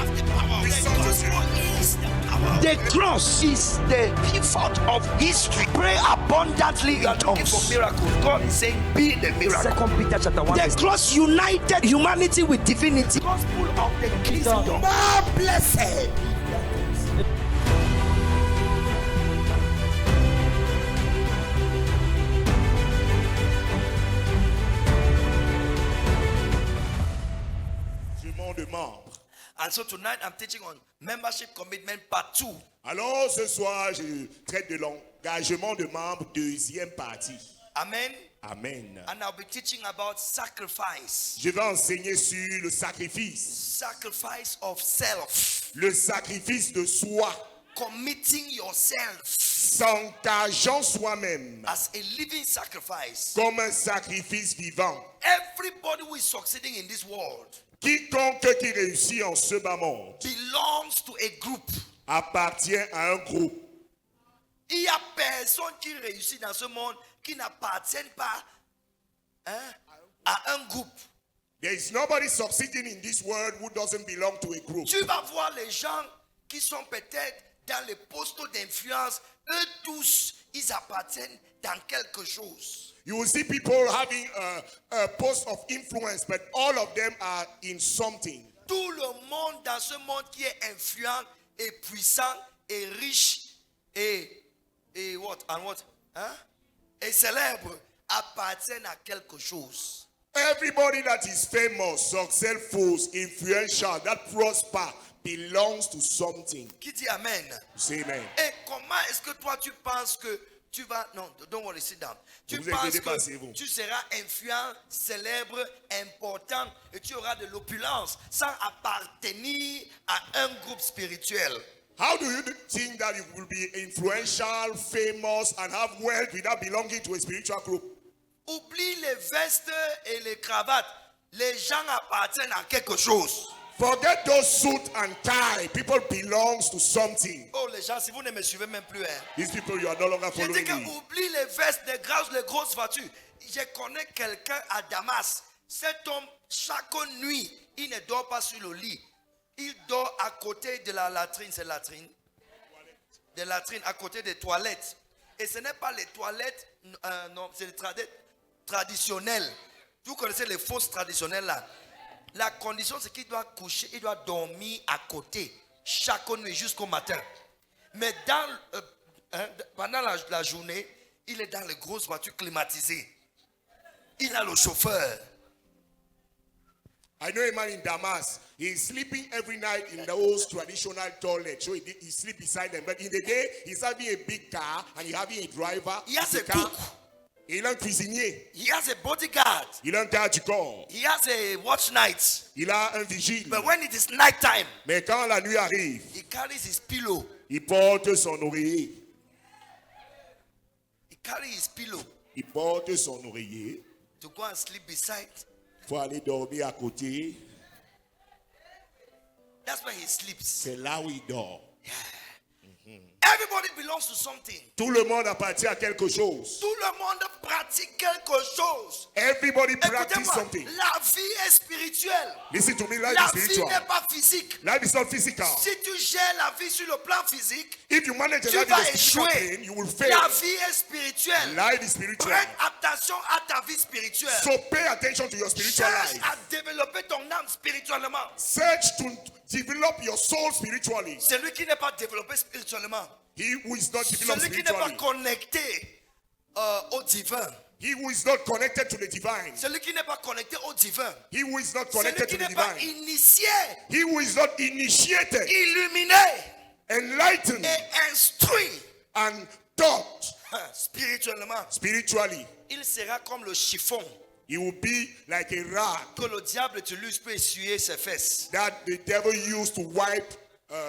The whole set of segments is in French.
have the power. The gospel is the power. The cross is the pivot of history. Pray abundantly in tongues. For miracles, God is saying, be the miracle. 2 Peter chapter 1. The cross united humanity with divinity. Gospel of the kingdom. More blessed. De membres. And so tonight I'm teaching on membership commitment part 2. Alors ce soir, je traite de l'engagement de membres, deuxième partie. Amen. Amen. And I'll be teaching about sacrifice. Je vais enseigner sur le sacrifice. Sacrifice of self. Le sacrifice de soi. Committing yourself. S'engageant soi-même. As a living sacrifice. Comme un sacrifice vivant. Everybody who is succeeding in this world. Quiconque qui réussit en ce bas monde belongs to a group. Appartient à un groupe. Il y a personne qui réussit dans ce monde qui n'appartient pas à un groupe. There is nobody succeeding in this world who doesn't belong to a group. Tu vas voir les gens qui sont peut-être dans les postes d'influence, eux tous, ils appartiennent dans quelque chose. You will see people having a post of influence, but all of them are in something. Tout le monde dans ce monde qui est influent et puissant et riche et célèbre appartiennent à quelque chose. Everybody that is famous, successful, influential, that prosper belongs to something. Qui dit amen? Say amen. Et comment est-ce que toi tu penses que tu vas, non, don't worry, sit down. Tu penses que tu seras influent, célèbre, important et tu auras de l'opulence sans appartenir à un groupe spirituel. How do you think that you will be influential, famous, and have wealth without belonging to a spiritual group? Oublie les vestes et les cravates. Les gens appartiennent à quelque chose. Forget those suits and tie. People belongs to something. Oh, les gens, si vous ne me suivez même plus, hein. These people, you are no longer Je dis following que me. oublie les vestes, les grosses voitures. Je connais quelqu'un à Damas. Cet homme, chaque nuit, il ne dort pas sur le lit. Il dort à côté de la latrine. C'est latrine? Des latrines, à côté des toilettes. Et ce n'est pas les toilettes, non, c'est les toilettes traditionnelles. Vous connaissez les fausses traditionnelles là. La condition, c'est qu'il doit coucher, il doit dormir à côté chaque nuit jusqu'au matin. Mais pendant la journée, il est dans les grosses voitures climatisées. Il a le chauffeur. I know a man in Damas. He is sleeping every night in those traditional toilets. So he sleep beside them. But in the day, he's having a big car and he's having a driver. Il has a cook. Il a un cuisinier. He has a bodyguard. Il a un garde du corps. He has a watch night. Il a un vigile. But when it is night time, mais quand la nuit arrive, he carries his pillow. Il porte son oreiller. He carries his pillow. Il porte son oreiller. To go and sleep beside. Faut aller dormir à côté. That's where he sleeps. C'est là où il dort. Yeah. Everybody belongs to something. Tout le monde appartient à quelque chose. Tout le monde pratique quelque chose. Everybody practice something. La vie est spirituelle. Listen to me, life la is spiritual. vie n'est pas physique. Life is not physical. Si tu gères la vie sur le plan physique, if you manage tu a life vas in the physical échouer. plane, you will fail. La vie est spirituelle. Life is spiritual. Prête attention à ta vie spirituelle. So pay attention to your spiritual Cherche life. à développer ton âme spirituellement. Search to develop your soul spiritually. Celui qui n'est pas développé spirituellement. He who is not developed Celui qui n'est pas spiritually. connecté au divin. He who is not connected to the divine. Celui qui n'est pas connecté au divin. He who is not Celui connected qui to the n'est pas divine. initié. He who is not initiated, Illuminé. enlightened, Et instruit. and taught Spirituellement. spiritually. Il sera comme le chiffon He will be like a rag que le diable utilise pour essuyer ses fesses. that the devil used to wipe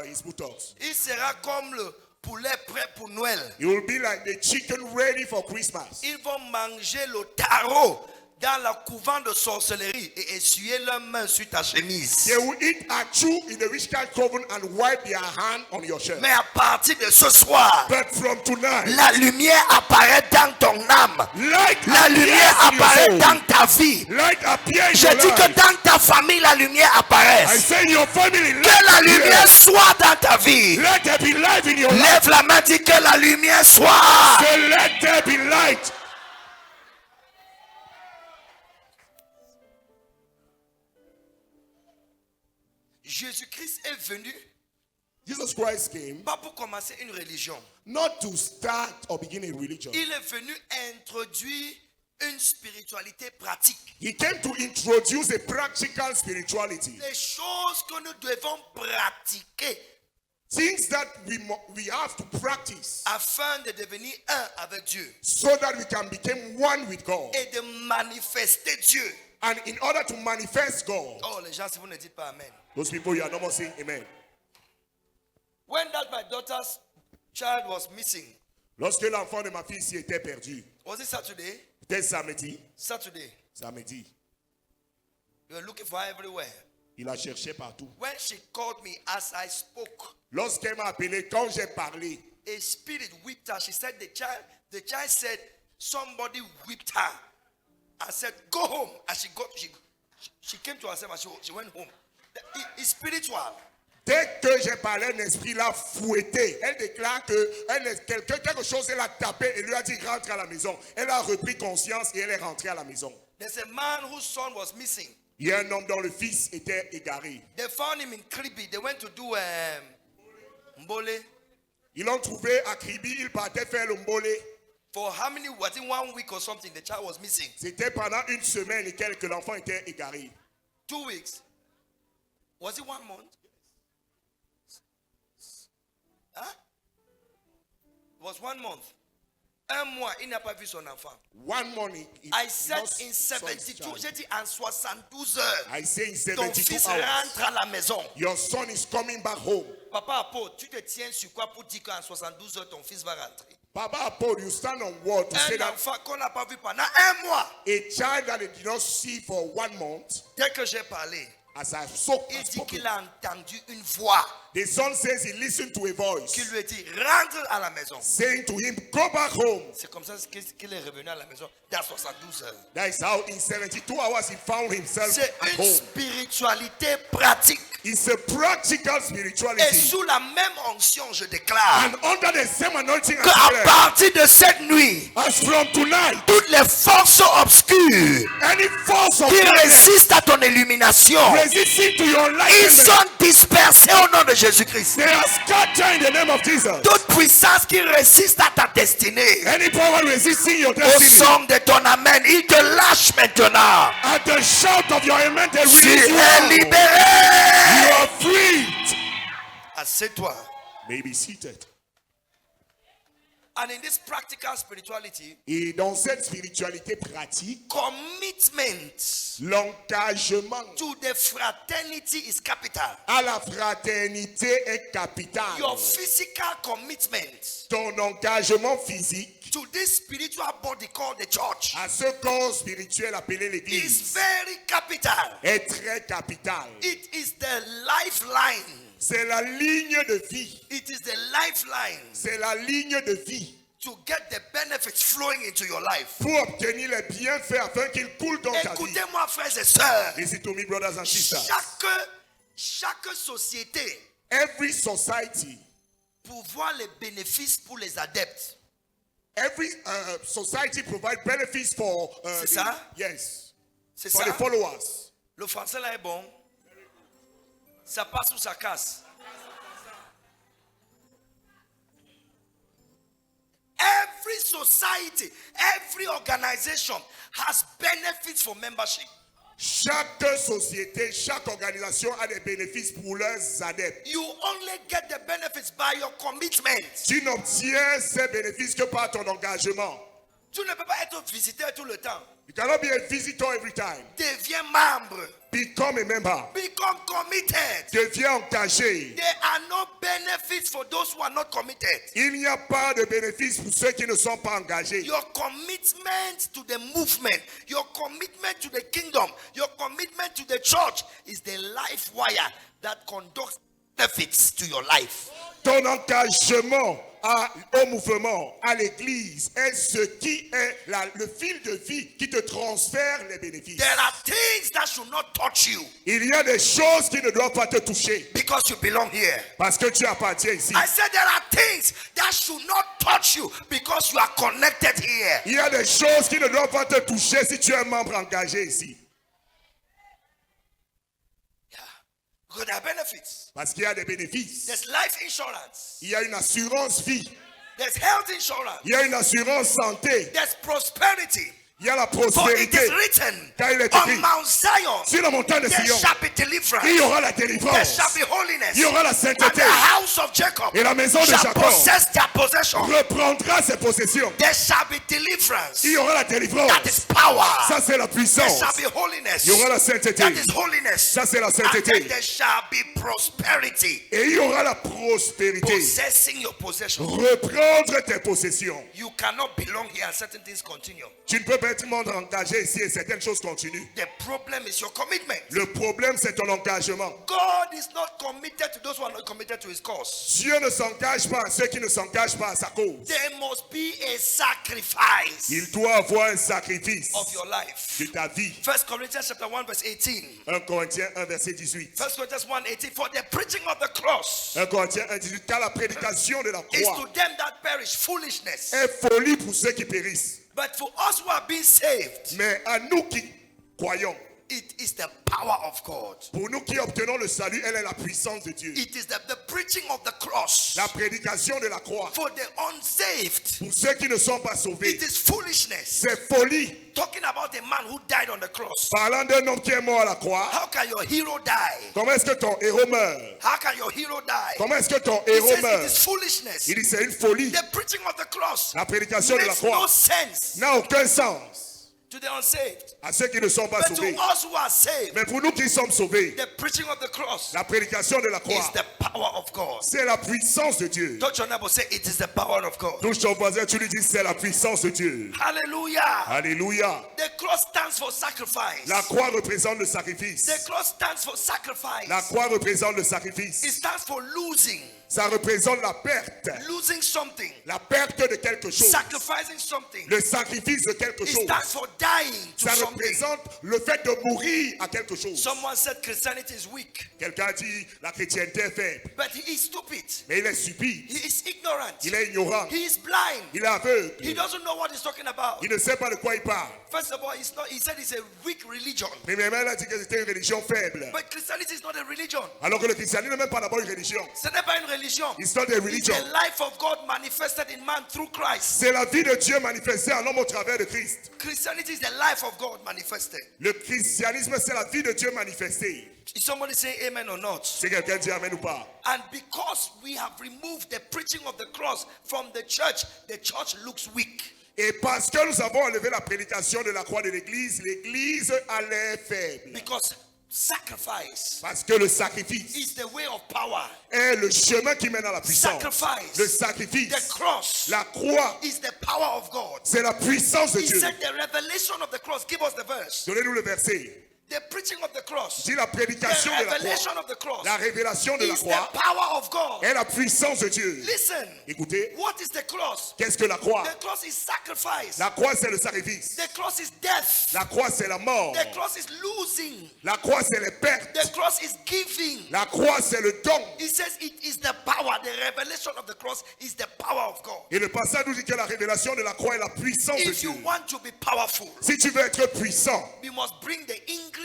his buttocks. Il sera comme le poulet prêt pour Noël. He will be like the chicken ready for Christmas. Ils vont manger le tarot dans la couvent de sorcellerie et essuyer leurs mains sur ta chemise. They will eat achu in the witchcraft coven and wipe their hand on your shirt. Mais à partir de ce soir, But from tonight, la lumière apparaît dans ton âme. light La lumière appears in your apparaît soul. dans ta vie. Light appears Je in your dis que life. dans ta famille, la lumière I apparaisse. say in your family, Que la lumière appears. soit dans ta vie. Let there be light in your life. Lève la main, dis que la lumière soit. Say, let there be light. Jésus-Christ est venu Jesus Christ came pas pour commencer une religion. not to start or begin a religion. Il est venu introduire une spiritualité pratique. He came to introduce a practical spirituality. Les choses que nous devons pratiquer Things that we have to practice afin de devenir un avec Dieu so that we can become one with God. et de manifester Dieu. And in order to manifest God, Oh, les gens, si vous ne dites pas Amen. those people you are no more saying amen. When that my daughter's child was missing, Lorsque l'enfant de ma fille ici était perdu, was it Saturday? c'était samedi, Saturday. samedi, You were looking for her everywhere. il la cherchait partout. When she called me as I spoke, Lorsqu'elle m'a appelé, quand j'ai parlé, a spirit whipped her. She said the child said somebody whipped her. I said, go home. And she came to herself and she went home. It's spiritual. dès que j'ai parlé, un esprit l'a fouetté. Elle déclare que quelque chose, elle a tapé et lui a dit rentre à la maison. Elle a repris conscience et elle est rentrée à la maison. There's a man whose son was missing. Il y a un homme dont le fils était égaré. They found him in Kribi. They went to do Mbole. Ils l'ont trouvé à Kribi, il partait faire le mbolé. For how many, was it 1 week or something, the child was missing? C'était pendant une semaine et quelques que l'enfant était égaré. 2 weeks. Was it 1 month? Huh? It was 1 month. Un mois, il n'a pas vu son enfant. One morning, I said in 72, j'ai dit en 72 heures, I say in ton 72 fils hours, rentre à la maison. your son is coming back home. Papa Apo, tu te tiens sur quoi pour dire qu'en 72 heures, ton fils va rentrer? Papa Paul, you stand on word to say Un that enfant qu'on n'a pas vu pendant 1 mois. a child that they did not see for 1 month, Dès que j'ai parlé, as I il dit spoke, qu'il a entendu une voix the son says he listened to a qui voice lui a dit, rentre à la maison. saying to him, go back home. C'est comme ça qu'il est revenu à la maison dans 72 heures. That is how in 72 hours he found himself C'est at une home. spiritualité pratique. It's a practical Et spirituality. sous la même onction, je déclare And under the same anointing as qu'à well, partir de cette nuit, as from tonight, toutes les forces obscures any force of qui darkness résistent à ton illumination, resisting to your life, ils sont dispersés au nom de Jésus-Christ. they are scattered in the name of Jesus. Toute puissance qui résiste à ta destinée, Any power resisting your au destiny, son de ton amen, il te lâche maintenant. at the shout of your amen, they Tu release you es out. libéré. You are freed. Assieds-toi. May be seated. And in this practical spirituality, Et dans cette spiritualité pratique, commitment l'engagement to the fraternity is capital. à la fraternité est capital. Your physical commitment Ton engagement physique to this spiritual body called the church à ce corps spirituel appelé is l'église very capital. est très capital. It is the lifeline. C'est la ligne de vie. It is the lifeline C'est la ligne de vie to get the benefits flowing into your life. pour obtenir les bienfaits afin qu'ils coulent dans ta vie. Écoutez-moi, frères et sœurs. Listen to me, brothers and sisters. Chaque société, Every society, pour voir les bénéfices pour les adeptes, every society provides benefits for C'est ça? yes, c'est for ça? the followers. Le français là est bon. Ça passe ou ça casse? Every society, every organization has benefits for membership. Chaque société, chaque organisation a des bénéfices pour leurs adeptes. You only get the benefits by your commitment. Tu n'obtiens ces bénéfices que par ton engagement. Tu ne peux pas être visiteur tout le temps. You cannot be a visitor every time. Deviens membre. Become a member. Become committed. Deviens engagé. There are no benefits for those who are not committed. Il n'y a pas de bénéfice pour ceux qui ne sont pas engagés. Your commitment to the movement, your commitment to the kingdom, your commitment to the church is the life wire that conducts benefits to your life. Ton engagement au mouvement, à l'église, est ce qui est le fil de vie qui te transfère les bénéfices. There are things that should not touch you Il y a des choses qui ne doivent pas te toucher because you belong here. parce que tu appartiens ici. I said there are things that should not touch you because you are connected here. Il y a des choses qui ne doivent pas te toucher si tu es un membre engagé ici. Because there are benefits. Parce qu'il y a des bénéfices. There's life insurance. Il y a une assurance vie. There's health insurance. Il y a une assurance santé. There's prosperity. Il y a la For it prospérité. is written Car il est on écrit, Mount Zion sur la montagne de there Sion, shall be deliverance. il y aura la There délivrance. shall be holiness. Il y aura la And sainteté. the house of Jacob Et la maison de shall Jacob possess their possession. reprendra ses possessions. There shall be deliverance. Il y aura la délivrance. That is power. Ça, c'est la There puissance. shall be holiness. Il y aura la sainteté. That is holiness. Ça, c'est la And then sainteté. there shall be prosperity. Et il y aura la prospérité. Possessing your possession. Reprendre tes possessions. You cannot belong here and certain things continue. Tu ne peux pas être membre engagé ici et certaines choses continuent. The problem is your commitment. Le problème, c'est ton engagement. God is not committed to those who are not committed to his cause. Dieu ne s'engage pas à ceux qui ne s'engagent pas à sa cause. There must be a sacrifice Il doit avoir un sacrifice of your life. de ta vie. 1 Corinthians chapter 1 verse 18. 1 Corinthiens 1 verset 18. 1 Corinthians 1:18. For the preaching of the cross 1 Corinthiens 1 18. Car la prédication de la is to croix them that perish foolishness. est folie pour ceux qui périssent. But for us who are being saved, Mais à nous qui croyons, it is the power of God. pour nous qui obtenons le salut, elle est la puissance de Dieu. It is the preaching of the cross. La prédication de la croix, For the unsaved, pour ceux qui ne sont pas sauvés, it is foolishness. c'est folie. Talking about a man who died on the cross. Parlant d'un homme qui est mort à la croix, How can your hero die? comment est-ce que ton héros meurt? How can your hero die? Comment est-ce que ton He héros says it meurt? is foolishness. Il dit c'est une folie. The preaching of the cross La prédication de la makes no croix sense n'a aucun sens to the unsaved. à ceux qui ne sont pas But to sauvés. us who are saved, Mais pour nous qui sommes sauvés, the preaching of the cross la prédication de la is croix, the power of God. c'est la puissance de Dieu. Touch your neighbor, say it is the power of God. Touche ton voisin, tu lui dis c'est la puissance de Dieu. Hallelujah. Alléluia. The cross stands for sacrifice. La croix représente le sacrifice. The cross stands for sacrifice. La croix représente le It sacrifice. stands for losing. Ça représente la perte. Losing something. La perte de quelque chose. Sacrificing something. Le sacrifice de quelque It chose. stands for dying to Ça something. représente le fait de mourir à quelque chose. Someone said Christianity is weak, Quelqu'un dit la chrétienté est faible. but he is stupid. Mais il est stupide. He is ignorant. Il est ignorant. He is blind. Il est aveugle. He doesn't know what he's talking about. Il ne sait pas de quoi il parle. First of all, he said it's a weak religion. Premièrement, il a dit que c'était une religion faible. But Christianity is not a religion. Alors que le christianisme n'est même pas d'abord une religion. Ce n'est pas une religion. It's not a It's religion. the life of God manifested in man through Christ. C'est la vie de Dieu manifestée en l'homme au travers de Christ. Christianity is the life of God manifested. Le christianisme, c'est la vie de Dieu manifestée. Is somebody saying amen or not? Si quelqu'un dit amen ou pas. And because we have removed the preaching of the cross from the church looks weak. Et parce que nous avons enlevé la prédication de la croix de l'église, l'église a l'air faible. Because sacrifice Parce que le sacrifice is the way of power. est le chemin qui mène à la puissance. Sacrifice. Le The sacrifice, cross la croix, is the power of God. c'est la puissance de He Dieu. said the revelation of the cross. Give us the verse. Donnez-nous le verset. The preaching of the cross. Dit la The prédication de la revelation croix. of the cross La révélation de la is the croix power of God. est la puissance de Dieu. Listen. Écoutez, What is the cross? qu'est-ce que la croix? The cross is sacrifice. La croix, c'est le sacrifice. The cross is death. La croix, c'est la mort. The cross is losing. La croix, c'est les pertes. The cross is giving. La croix, c'est le don. He says it is the power. The revelation of the cross is the power of God. Et le passage nous dit que la révélation de la croix est la puissance de If you Dieu. want to be powerful, Si tu veux être puissant, you must bring the ingredient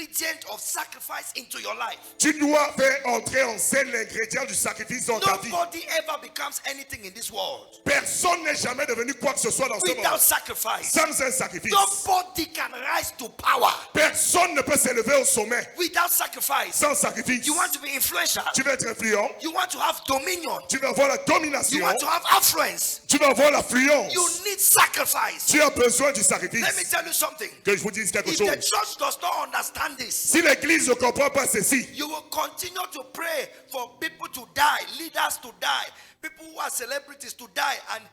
of sacrifice into your life. tu dois faire entrer en scène l'ingrédient du sacrifice dans ta vie. Nobody ever becomes anything in this world Personne n'est jamais devenu quoi que ce soit dans ce without monde sacrifice. sans un sacrifice. Nobody can rise to power Personne ne peut s'élever au sommet without sacrifice. sans sacrifice. You want to be influential. Tu veux être influent, You want to have dominion. tu veux avoir la You domination, want to have affluence. tu veux avoir l'affluence. You need sacrifice. Tu as besoin du Let me sacrifice. tell you something. Que je vous dise quelque If the chose. church does not understand understand this, Si l'église ne comprend pas ceci, you will continue to pray for people to die, leaders to die, people who are celebrities to die, and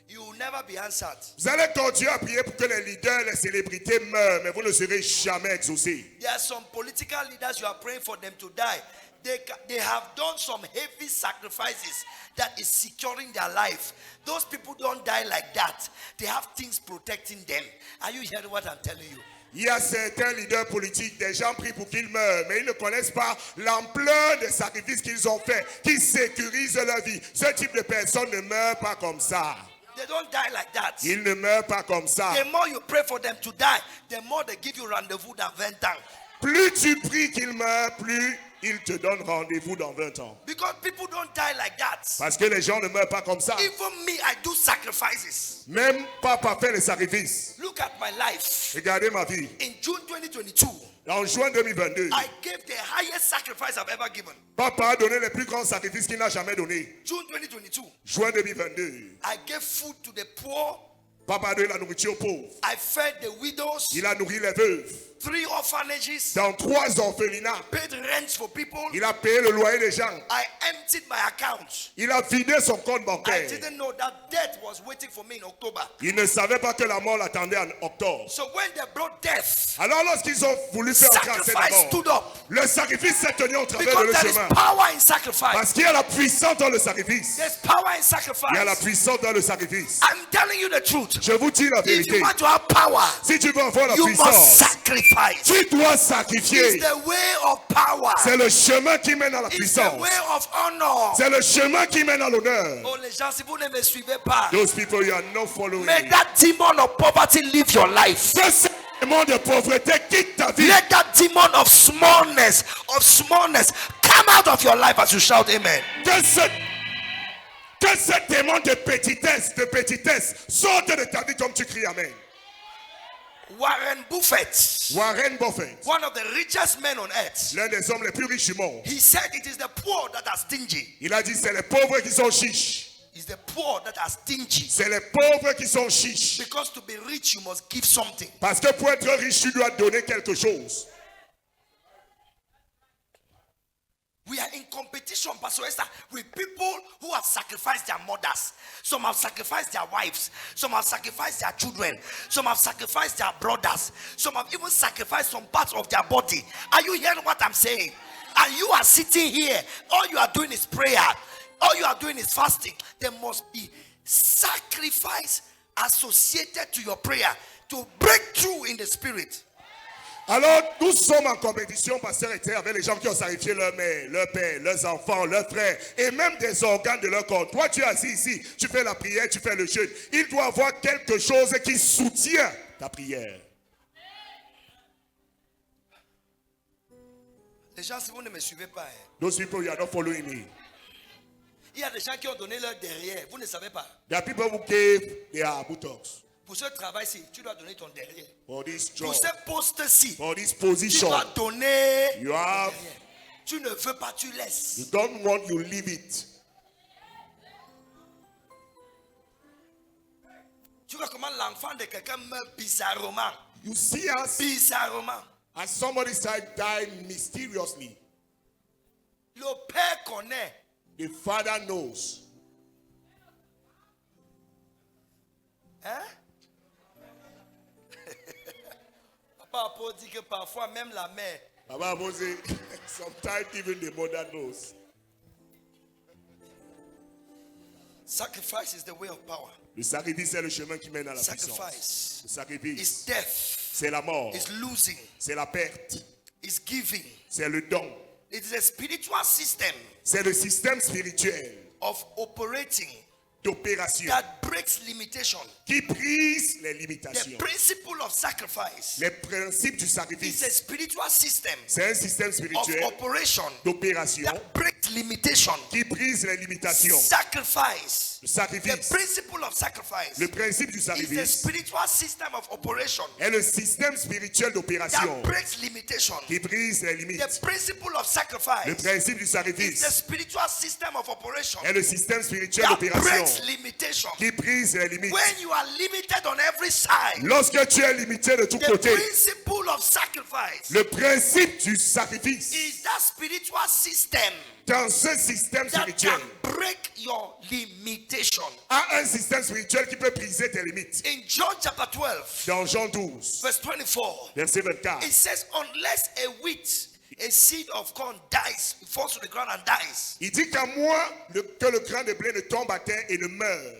you will never be answered. vous allez continuer à prier pour que les leaders, les célébrités meurent, mais vous ne serez jamais exaucés. There are some political leaders you are praying for them to die. They have done some heavy sacrifices that is securing their life. Those people don't die like that. They have things protecting them. Are you hearing what I'm telling you? Il y a certains leaders politiques, des gens prient pour qu'ils meurent, mais ils ne connaissent pas l'ampleur des sacrifices qu'ils ont faits, qui sécurisent leur vie. Ce type de personnes ne meurent pas comme ça. They don't die like that. Ils ne meurent pas comme ça. The more you pray for them to die, the more they give you rendezvous dans 20 ans. Plus tu pries qu'ils meurent, plus ils te donnent rendez-vous dans 20 ans. Because people don't die like that. Parce que les gens ne meurent pas comme ça. Even me, I do sacrifices. Même papa fait les sacrifices. Look at my life. Regardez ma vie. In June 2022, En juin 2022, I gave the highest sacrifice I've ever given. papa a donné les plus grands sacrifices qu'il n'a jamais donnés. June 2022, Juin 2022, I gave food to the poor. papa a donné la nourriture aux pauvres. I fed the widows. Il a nourri les veuves. 3 orphanages. Dans 3 orphelinats, Paid rents for people. il a payé le loyer des gens. I emptied my account. Il a vidé son compte I bancaire. didn't know that death was waiting for me in October. Il ne savait pas que la mort l'attendait en octobre. So when they brought death, Alors lorsqu'ils ont voulu faire entrer en scène la sacrifice mort, stood up. le sacrifice s'est tenu en travers de Because le there is chemin. power in sacrifice. Parce qu'il y a la puissance dans le sacrifice. There's power in Il y a la sacrifice. puissance dans le sacrifice. I'm telling you the truth. Je vous dis la If you vérité. want to have power, Si tu veux avoir la you must puissance, sacrifice. tu dois It's sacrifier. the way of power. C'est le chemin qui mène à la It's the puissance. way of honor. C'est le chemin qui mène à l'honneur. Oh, les gens, si vous ne me suivez pas, Those people you are not following. may that demon of poverty live your life. Que ce démon de pauvreté quitte ta vie. Let that demon of smallness come out of your life as you shout amen. Que ce démon de petitesse sorte de ta vie comme tu cries amen. Warren Buffett, Warren Buffett, one of the richest men on earth, l'un des hommes les plus riches du monde, he said it is the poor that are stingy. il a dit c'est les pauvres qui sont chiches. It's the poor that are stingy. C'est les pauvres qui sont chiches. Because to be rich, you must give something. Parce que pour être riche, tu dois donner quelque chose. We are in competition, Pastor Esther, with people who have sacrificed their mothers. Some have sacrificed their wives. Some have sacrificed their children. Some have sacrificed their brothers. Some have even sacrificed some parts of their body. Are you hearing what I'm saying? And you are sitting here. All you are doing is prayer. All you are doing is fasting. There must be sacrifice associated to your prayer to break through in the spirit. Alors, nous sommes en compétition, pasteur Esther, avec les gens qui ont sacrifié leur mère, leur père, leurs enfants, leurs frères, et même des organes de leur corps. Toi, tu es assis ici, tu fais la prière, tu fais le jeûne. Il doit y avoir quelque chose qui soutient ta prière. Les gens, si vous ne me suivez pas, Those people, you are not following me. il y a des gens qui ont donné leur derrière. Vous ne savez pas. There are people who gave their buttocks Pour ce travail-ci, tu dois donner ton derrière. for this Pour job, ce poste-ci, for this tu position. dois donner You ton have, derrière. Tu ne veux pas, tu laisses. you don't want, you leave it. Tu vois comment l'enfant de quelqu'un meurt bizarrement. You see us Bizarrement. as somebody's child die mysteriously. Le père connaît. The father knows. Hein? Papa Apo dit que parfois même la mère. Baba Mose, sometimes even the mother knows. Sacrifice is the way of power. Le sacrifice est le chemin qui mène à la puissance. Sacrifice Le is sacrifice, death. c'est la mort, Is losing. c'est la perte, Is giving. c'est le don, It is a spiritual system c'est le système spirituel of operating d'opération that breaks limitation. qui brise les The limitations. principle of sacrifice Les principes du is a sacrifice, spiritual system c'est un système of spirituel operation d'opération that breaks limitation. qui brise les limitations. Sacrifice. Le The sacrifice, principle of sacrifice le principe du is the sacrifice spiritual system of operation est le système spirituel d'opération that breaks limitation. qui brise les The limites. principle of Le sacrifice principe du is the sacrifice spiritual system of operation est le système spirituel that d'opération breaks breaks limitation. qui brise les limites. When you are limited on every side, Lorsque tu es limité de tous the côtés, principle of sacrifice le principe du sacrifice is that spiritual system dans ce système that spirituel can break your limitation. a un système spirituel qui peut briser tes limites. In John chapter 12, Dans Jean 12, verse 24, verset 24, it says, unless a wheat, a seed of corn dies, it falls to the ground and dies, il dit qu'à moins que le grain de blé ne tombe à terre et ne meure,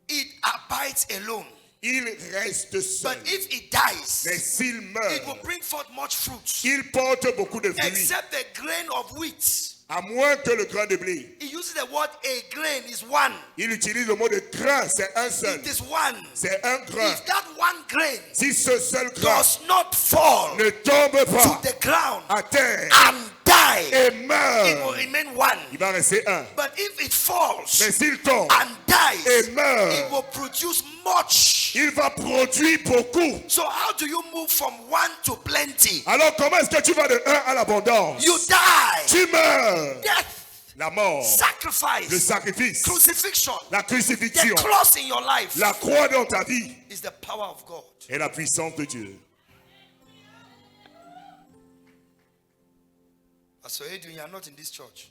it abides alone. il reste seul. But if it dies, Mais s'il it will meurt, bring forth much fruit. il porte beaucoup de fruits, Except the grain of wheat. à moins que le grain de blé. He uses the word a grain is one. Il utilise le mot de grain, c'est un seul. It is one. C'est un grain. If that one grain Si ce seul grain does not fall ne tombe to pas the ground à terre and die, et it will meurt, remain one. il va rester un. But if it falls Mais s'il tombe and dies, et it meurt, will produce much. il va produire beaucoup. So how do you move from one to plenty? Alors comment est-ce que tu vas de 1 à l'abondance? You die. Tu meurs. Death, La mort, le sacrifice, sacrifice, crucifixion, la the crucifixion, cross in your life la croix dans ta vie is the power of God. et la puissance de Dieu. Pastor Adrian, you are not in this church.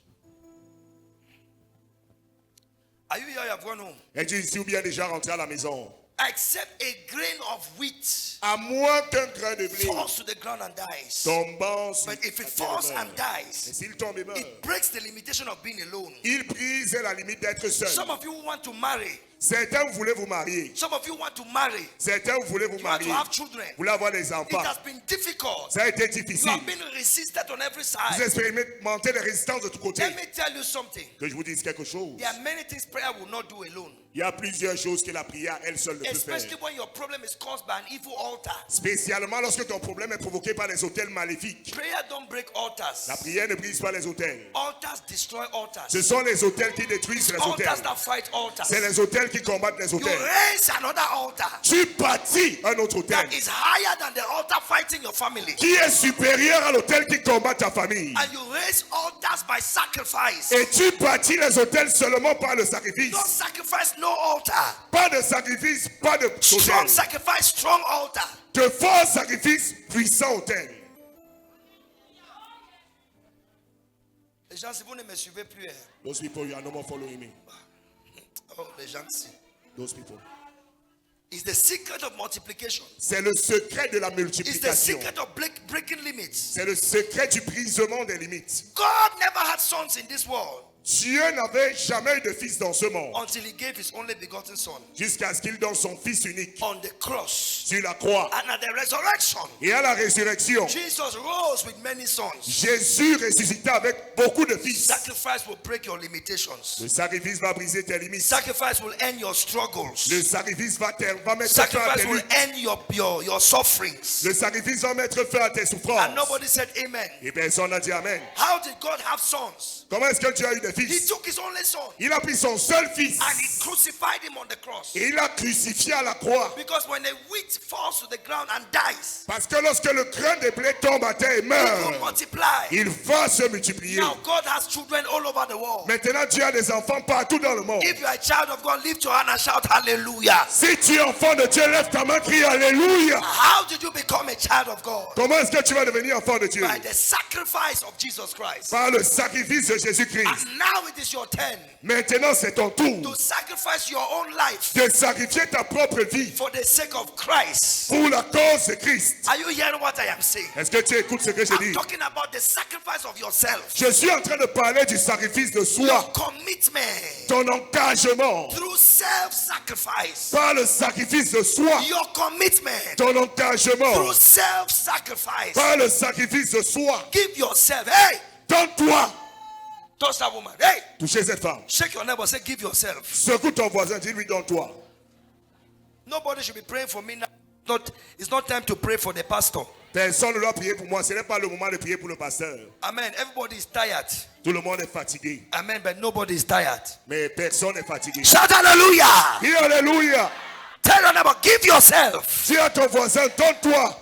Are you here? You have gone home. Es-tu ici ou bien déjà rentré à la maison? Except a grain of wheat À moins qu'un grain de blé falls to the ground and dies. tombant sur But if la it terre falls meurt. and Et dies, s'il tombe et meurt, it breaks the limitation of being alone. il brise la limite d'être seul. Some of you want to marry. Certains vous voulez vous marier. Some of you want to marry. Certains vous voulez vous You want to marier. have children. Vous voulez avoir des It enfants. has been difficult. Ça a été You difficile. have been resisted on every Vous side. expérimentez des résistances de tous côtés. Let me tell you something. Que je vous dise quelque chose. There are many things prayer will not do alone. Il y a plusieurs choses que la prière elle seule ne peut Especially faire. when your problem is caused by an evil altar. Spécialement lorsque ton problème est provoqué par les autels maléfiques. Prayer don't break altars. La prière ne brise pas les autels. Altars destroy altars. Ce sont les autels qui détruisent les autels. Altars that fight altars. C'est les autels qui combattent les You autels. raise another altar Tu bâtis un autre autel that is higher than the altar fighting your family. qui est supérieur à l'autel qui combat ta famille. And you raise altars by sacrifice. Et tu bâtis les autels seulement par le sacrifice. No sacrifice, no altar. Pas de sacrifice, pas de Strong autel. sacrifice, strong altar. De fort sacrifice, puissant autel. Les gens, si vous ne me suivez plus, hein. Those people, you are no more following me. Oh, les gens, si. Those people. It's the secret of multiplication. C'est le secret de la It's the multiplication. secret of breaking limits. C'est le secret du brisement des limites. God never had sons in this world Dieu n'avait jamais eu de fils dans ce monde until he gave his only begotten son jusqu'à ce qu'il donne son fils unique on the cross. sur la croix. And at the resurrection, Et à la résurrection, Jesus rose with many sons. Jésus ressuscita avec beaucoup de fils. Sacrifice will break your limitations. Le sacrifice va briser tes limites. Sacrifice will end your struggles. Le sacrifice va mettre fin à Sacrifice tes will luttes. end your sufferings. Le sacrifice va mettre fin à tes And souffrances. nobody said amen. Et personne n'a dit Amen. How did God have sons? Comment est-ce que tu as eu des He fils? took his only son Il a pris son seul fils and he crucified him on the cross. et il l'a crucifié à la croix. Because when a wheat falls to the ground and dies, Parce que lorsque le grain de blé tombe à terre et it will meurt, multiply. il va se multiplier. Now God has children all over the world. Maintenant, tu as des enfants partout dans le monde. If you are a child of God, lift your hand and shout hallelujah. Si tu es enfant de Dieu, lève ta main, crie Alléluia. How did you become a child of God? Comment est-ce que tu vas devenir enfant de Dieu? By the sacrifice of Jesus Christ. Par le sacrifice de Jésus-Christ. And now it is your turn Maintenant, c'est ton tour to sacrifice your own life de sacrifier ta propre vie for the sake of Christ. pour la cause de Christ. Are you hearing what I am saying? Est-ce que tu écoutes ce que je I'm dis? talking about the sacrifice of yourself, Je suis en train de parler du sacrifice de your soi, commitment ton engagement. through self-sacrifice, Par le sacrifice de soi, your commitment ton through engagement. self-sacrifice. Par le sacrifice de soi, Give yourself. Hey, donne-toi. touch that woman. Hey, Touchez cette femme. shake your neighbor. Say, give yourself. Secoue ton voisin, dis-lui donne-toi. Nobody should be praying for me now. It's not time to pray for the pastor. Personne ne doit prier pour moi. Ce n'est pas le moment de prier pour le pasteur. Amen. Everybody is tired. Tout le monde est fatigué. Amen. But nobody is tired. Mais personne n'est fatigué. Shout hallelujah. Dis Alléluia. Tell your neighbor, give yourself. Dis à ton voisin, donne-toi.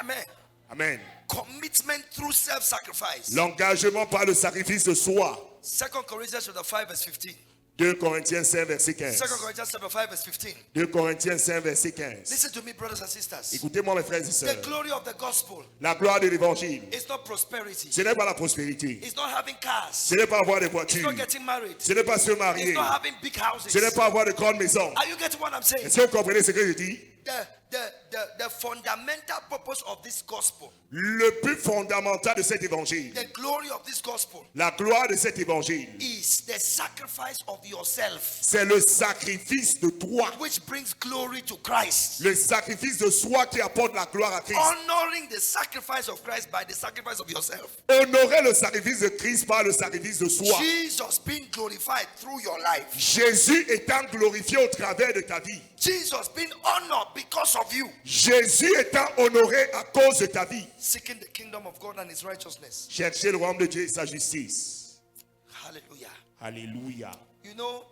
Amen. Amen. Commitment through self-sacrifice. L'engagement par le sacrifice de soi. 2 Corinthians chapter 5 verse 15. 2 Corinthiens 5, verset 2 15. Corinthians chapter 5, verse 15. 2 Corinthiens 5, verset 15. Listen to me, brothers and sisters. Écoutez-moi, mes frères et The sœurs. glory of the gospel La gloire de l'évangile, is not prosperity. ce n'est pas la prospérité. It's not having cars. Ce n'est pas avoir des It's voitures. not getting married. Ce n'est pas se It's marier. not having big houses. Ce n'est pas avoir de grandes maisons. Are you getting what I'm saying? Est-ce que vous comprenez ce que je dis? The fundamental purpose of this gospel, Le but fondamental de cet évangile, the glory of this gospel, la gloire de cet évangile, is the sacrifice of yourself, c'est le sacrifice de toi. which brings glory to Christ. Le sacrifice de soi qui apporte la gloire à Christ. Honoring the sacrifice of Christ by the sacrifice of yourself. Honorer le sacrifice de Christ par le sacrifice de soi. Jesus being glorified through your life. Jésus étant glorifié au travers de ta vie. Jesus being honored because of you. Jésus étant honoré à cause de ta vie. Seeking the kingdom of God and his righteousness. Cherchez le royaume de Dieu et sa justice. Hallelujah. Alléluia. You know,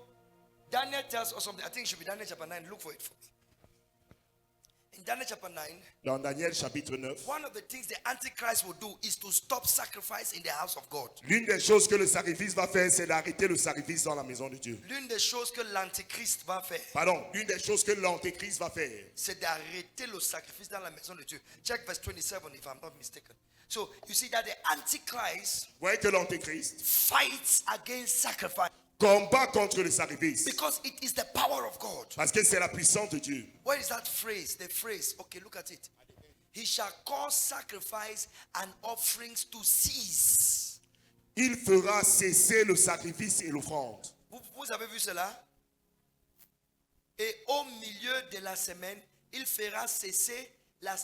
Daniel tells us something. I think it should be Daniel chapter 9. Look for it for me. In Daniel chapter 9, Dans Daniel chapitre 9, one of the things the Antichrist will do is to stop sacrifice in the house of God. l'une des choses que le sacrifice va faire, c'est d'arrêter le sacrifice dans la maison de Dieu. L'une des choses que l'Antichrist va faire, Pardon, l'une des choses que l'antéchrist va faire, c'est d'arrêter le sacrifice dans la maison de Dieu. Check verse 27 if I'm not mistaken. So you see that the Antichrist vous voyez que l'antéchrist fights against sacrifice combat contre le sacrifice. because it is the power of God. Parce que c'est la puissance de Dieu. What is that phrase? The phrase. Okay, look at it. He shall cause sacrifice and offerings to cease. Il fera cesser le sacrifice et l'offrande. Vous avez vu cela? Et au milieu de la semaine, il fera cesser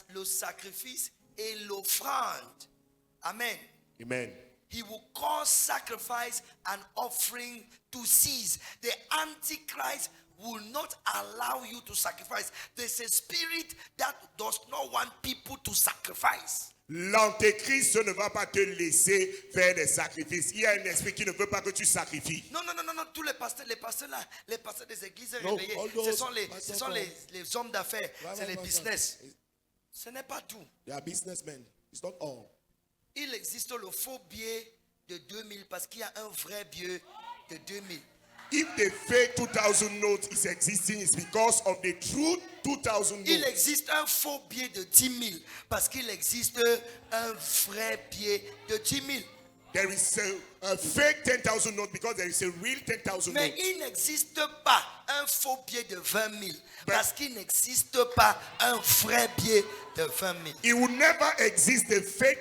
le sacrifice et l'offrande. Amen. Amen. He will cause sacrifice and offering to cease. The Antichrist will not allow you to sacrifice. There's a spirit that does not want people to sacrifice. L'antéchrist ne va pas te laisser faire des sacrifices. Il y a un esprit qui ne veut pas que tu sacrifies. Non, tous les pasteurs là, les pasteurs des églises Non, réveillées, all those ce sont pastors les hommes d'affaires, c'est les right. business. Ce n'est pas tout. They are businessmen. It's not all. Il existe le faux billet de 2000 parce qu'il y a un vrai billet de 2000. If the fake 2000 note is existing, it's because of the true 2000 Il note. existe un faux billet de 10 000 parce qu'il existe un vrai billet de 10 000. There is a fake 10,000 note because there is a real 10,000 Mais note. il n'existe pas un faux billet de 20 000 parce qu'il n'existe pas un vrai billet de 20 000. It will never exist a fake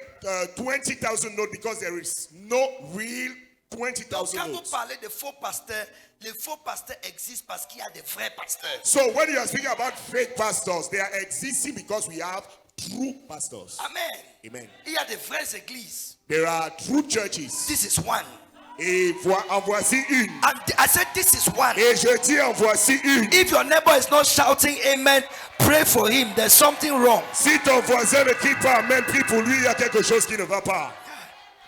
20,000 note because there is no real Donc 20,000 quand vous notes. parlez de faux pasteurs, les faux pasteurs existent parce qu'il y a des vrais pasteurs. So when you are speaking about fake pastors, they are existing because we have true pastors. Amen. Amen. Il y a des vraies églises. There are true churches. This is one. Et en voici une. And I said this is one. Et je dis en voici une. If your neighbor is not shouting amen, pray for him. There's something wrong. Si ton voisin ne crie pas amen, prie pour lui, il y a quelque chose qui ne va pas.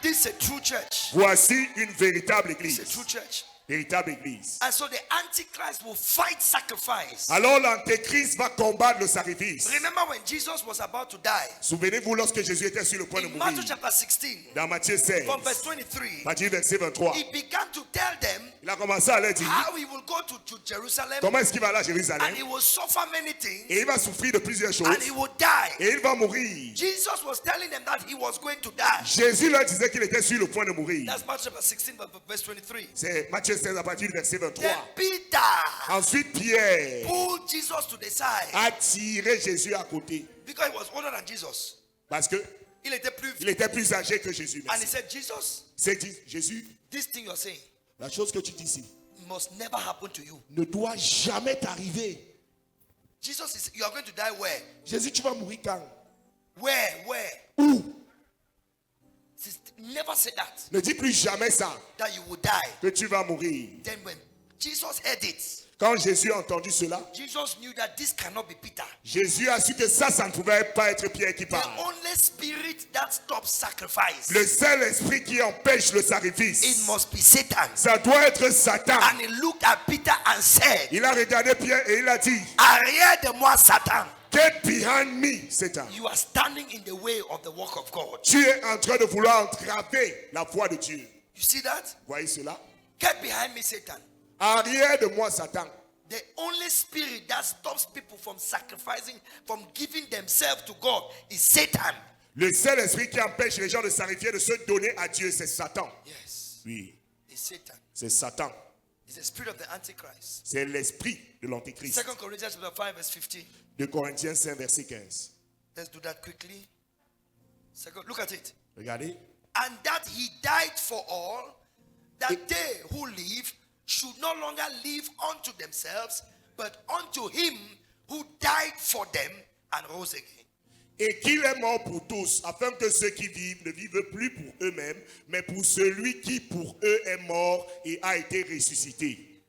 This is a true church. Voici une véritable It's a église. true church. Véritable église. And so the Antichrist will fight sacrifice. Alors l'antéchrist va combattre le sacrifice. Remember when Jesus was about to die? Souvenez-vous lorsque Jésus était sur le point de In Matthew mourir. chapter 16, Dans Matthieu 16, from verse 23, Matthieu verset 23, he began to tell them il a commencé à leur dire how he will go to Jerusalem comment est-ce qu'il va aller à and Jérusalem he will suffer many things et il va souffrir de plusieurs choses and he will die. et il va mourir. Jesus was telling them that he was going to die. Jésus leur disait qu'il était sur le point de mourir. That's Matthew chapter 16, verse 23. C'est Matthieu 16 à partir du verset 23. Then Peter Ensuite, Pierre pulled Jesus to the side a tiré Jésus à côté because he was older than Jesus. parce que Il était plus il était plus âgé que Jésus. and he Merci. said, Jesus, C'est dit, Jésus, this thing you're saying la chose que tu dis ici must never happen to you. ne doit jamais t'arriver. Jesus is, you are going to die where? Jésus, tu vas mourir quand? Where? Où? Never say that, Ne dis plus jamais ça, that you will die. que tu vas mourir. Then when Jesus heard it, Quand Jésus a entendu cela, Jesus knew that this cannot be Peter. Jésus a su que ça ne pouvait pas être Pierre qui The parle. only spirit that stops sacrifice, Le seul esprit qui empêche le it sacrifice, must be Satan. ça doit être Satan. And he looked at Peter and said, Il a regardé Pierre et il a dit, arrière de moi, Satan. get behind me, Satan. You are standing in the way of the work of God. Tu es en train de vouloir entraver la voie de Dieu. You see that? Voyez cela? Get behind me, Satan. Arrière de moi, Satan. The only spirit that stops people from sacrificing, from giving themselves to God is Satan. Le seul esprit qui empêche les gens de sacrifier, de se donner à Dieu, c'est Satan. Yes. Oui, It's Satan. c'est Satan. It's the spirit of the Antichrist. C'est l'esprit de l'Antichrist. 2 Corinthians chapter 5 verse 15. De Corinthiens 5, verset 15. Let's do that quickly. Look at it. Regardez. And that he died for all, that they who live should no longer live unto themselves, but unto him who died for them and rose again. Et qu'il est mort pour tous, afin que ceux qui vivent ne vivent plus pour eux-mêmes, mais pour celui qui pour eux est mort et a été ressuscité.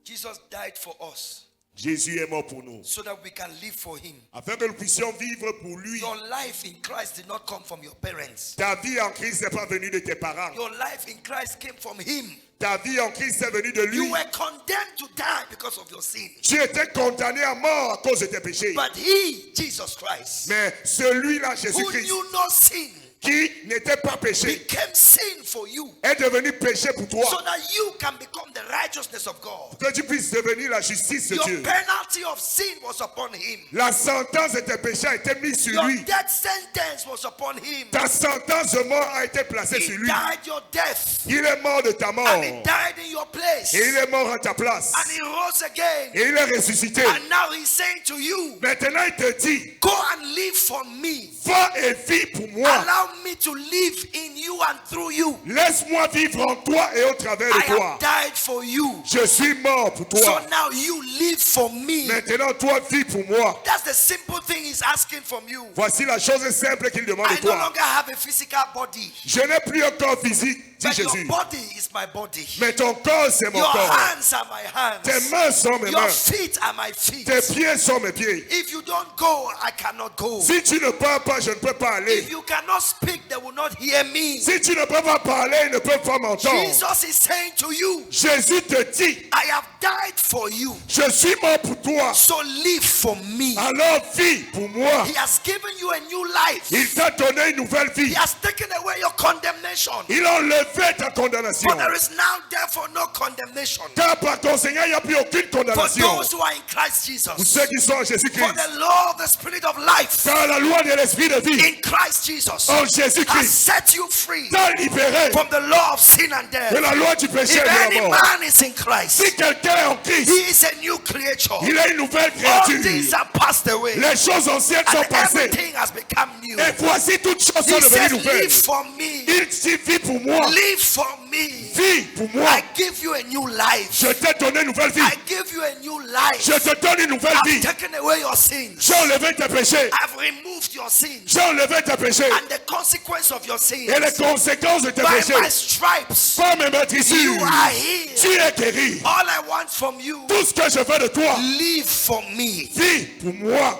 Jesus died for us Jésus est mort pour nous, so that we can live for him. afin que nous puissions vivre pour lui. Your life in Christ did not come from your parents. Ta vie en Christ n'est pas venue de tes parents. Your life in Christ came from him. Ta vie en Christ est venue de lui. You were condemned to die because of your sin. Tu étais condamné à mort à cause de tes péchés. But he, Jesus Christ, Mais celui-là, who Jésus-Christ, knew no sin, qui n'était pas péché, became sin for you, est devenu péché pour toi. so that you can become the righteousness of God. Que tu puisses devenir la justice de Your Dieu. penalty of sin was upon him. La sentence de tes péchés a été mise sur Your lui. death sentence was upon him. Ta sentence de mort a été placée He sur lui. died your death, Il est mort de ta mort. and he died in your place, Et il est mort à ta place. and he rose again. Et il est ressuscité. And now he's saying to you, Maintenant, il te dit, go and live for me. va et vis pour moi. Allow me to live in you and through you. Laisse-moi vivre en toi et au travers I de toi. have died for you. Je suis mort pour So toi. now you live for me. Maintenant, toi, vis pour moi. That's the simple thing he's asking from you. Voici la chose simple qu'il demande I de no toi. longer have a physical body, Je n'ai plus un corps physique, dit but your Jésus. body is my body. Mais ton corps, c'est mon Your corps. hands are my Tes hands. mains sont mes Your mains. feet are my feet. Tes pieds sont mes pieds. If you don't go, I cannot go. Si tu ne parles pas, je ne peux pas aller. If you cannot speak, they will not hear me. Si tu ne peux pas parler, ils ne peuvent pas m'entendre. Jesus is saying to you, Jésus te dit, I have died for you, je suis mort pour toi. so live for me. Alors vis pour moi. He has given you a new life. Il t'a donné une nouvelle vie. He has taken away your condemnation. Il a enlevé ta condamnation. For there is now therefore no condemnation Car par conséquent, il n'y a plus aucune for condamnation. those who are in Christ Pour Jesus. ceux qui sont en For Jésus-Christ. the law of the Spirit of life Car la loi de l'esprit de vie in Christ Jesus en has Jésus-Christ set you free t'a libéré from the law of sin and de death. la loi du péché If et de any la mort. man is in Christ, Si quelqu'un est en Christ, he is a new creature. il est une nouvelle All créature. things are passed away, Les choses anciennes sont and passées. everything has become new. Et voici toutes choses sont He said, devenues nouvelles. live for me. Il dit, vis pour moi. Live for me. Vis pour moi. I give you a new life. Je t'ai donné une nouvelle vie. I give you a new life. Je te donne une nouvelle I've vie. taken away your sins. J'ai enlevé tes péchés. I've removed your sins. J'ai enlevé tes péchés. And the consequence of your sins. Et les conséquences de tes By my péchés. stripes, Par mes maîtrisures, you are healed. tu es guéri. All I want from you, Tout ce que je veux de toi, live for me. vis pour moi.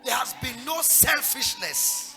There has been no selfishness.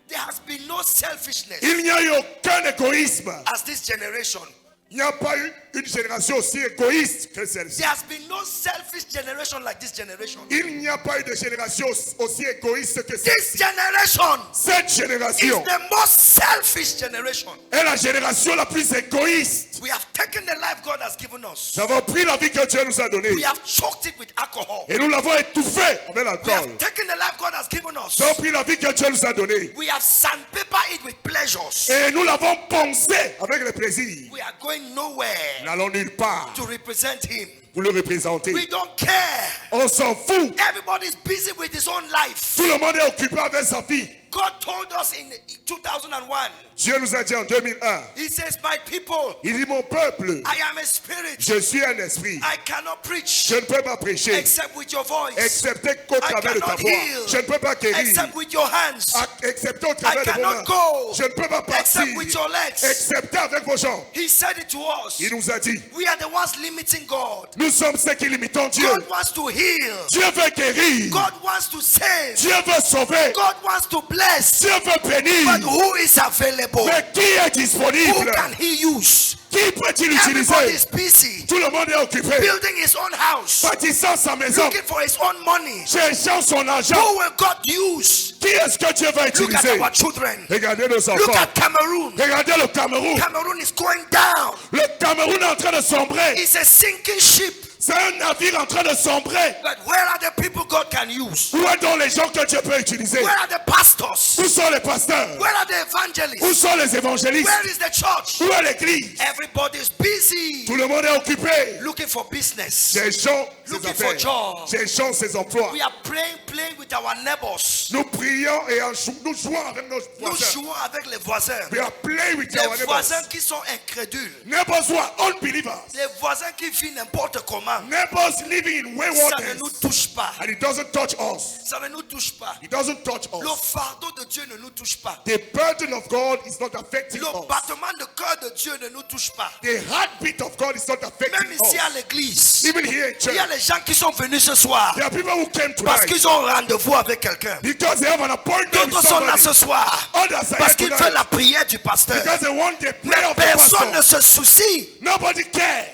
There has been no selfishness Il n'y a eu aucun égoïsme. as this generation. Il n'y a pas eu une génération aussi égoïste que celle-ci. There has been no selfish generation like this generation. Il n'y a pas eu de génération aussi égoïste que This celle-ci. generation Cette is génération the most selfish generation. est la génération la plus égoïste. We have taken the life God has given us. Nous avons pris la vie que Dieu nous a donnée We have choked it with alcohol. et nous l'avons étouffée avec We l'alcool. have taken the life God has given us. Nous avons pris la vie que Dieu nous a donnée We have sandpapered it with pleasures. et nous l'avons poncée avec le plaisir. We are going nowhere Nous n'allons nulle part to represent Him. pour le représenter. We don't care. On s'en fout. Everybody is busy with his own life. Tout le monde est occupé avec sa vie. God told us in 2001, Dieu nous a dit en 2001, He says, my people, il dit mon peuple, I am a spirit. je suis un esprit. I cannot preach Je ne peux pas prêcher except with your voice. excepté qu'au I travers de ta cannot voix. heal Je ne peux pas guérir except with your hands. excepté au I travers de vos cannot mains. go Je ne peux pas partir except with your legs. excepté avec vos jambes. He said it to us. Il nous a dit, We are the ones limiting God. nous sommes ceux qui limitons Dieu. God wants to heal. Dieu veut guérir. God wants to save. Dieu veut sauver. God wants to bless. Dieu veut bénir. But who is available? Mais qui est Who disponible? can He use? Qui peut-il Everybody utiliser? is busy Tout le monde est occupé. building his own house, Bâtissant sa maison. looking for his own money. Cherchant son argent. Who will God use? Qui est-ce que Dieu va Look at utiliser? our children. Regardez nos Look enfants. at Cameroon. Regardez le Cameroun. Cameroon is going down. Le Cameroun est en train de sombrer. It's a sinking ship. C'est un navire en train de sombrer. But where are the people God can use? Où sont donc les gens que Dieu peut utiliser? Where are the pastors? Où sont les pasteurs? Where are the Où evangelists? sont les évangélistes? Where is the church? Où est l'église? Everybody is busy Tout le monde est occupé. looking for business. Cherchons ses Looking for affaires. jobs. Cherchons ses emplois. We are playing with our neighbors. Nous prions et nous jouons avec nos Nous voisins. jouons avec les voisins. We are playing with our Les voisins neighbors. qui sont incrédules. Neighbors who are unbelievers. Les voisins qui vivent n'importe comment. Neighbors living in Ça waywardness. ne nous touche pas. And it doesn't touch us. Ça ne nous touche pas. It doesn't touch Le us. fardeau de Dieu ne nous touche pas. The burden of God is not affecting Le us. battement de cœur de Dieu ne nous touche pas. The heartbeat of God is not Même affecting ici à us. l'église, Even here in il y a church, les gens qui sont venus ce soir there are people who came parce tonight qu'ils ont rendez-vous avec quelqu'un. because they have an appointment with D'autres sont là somebody. ce soir Others are parce here qu'ils tonight veulent la prière du pasteur. because they want the Mais prayer of the personne ne pastor. se soucie Nobody cares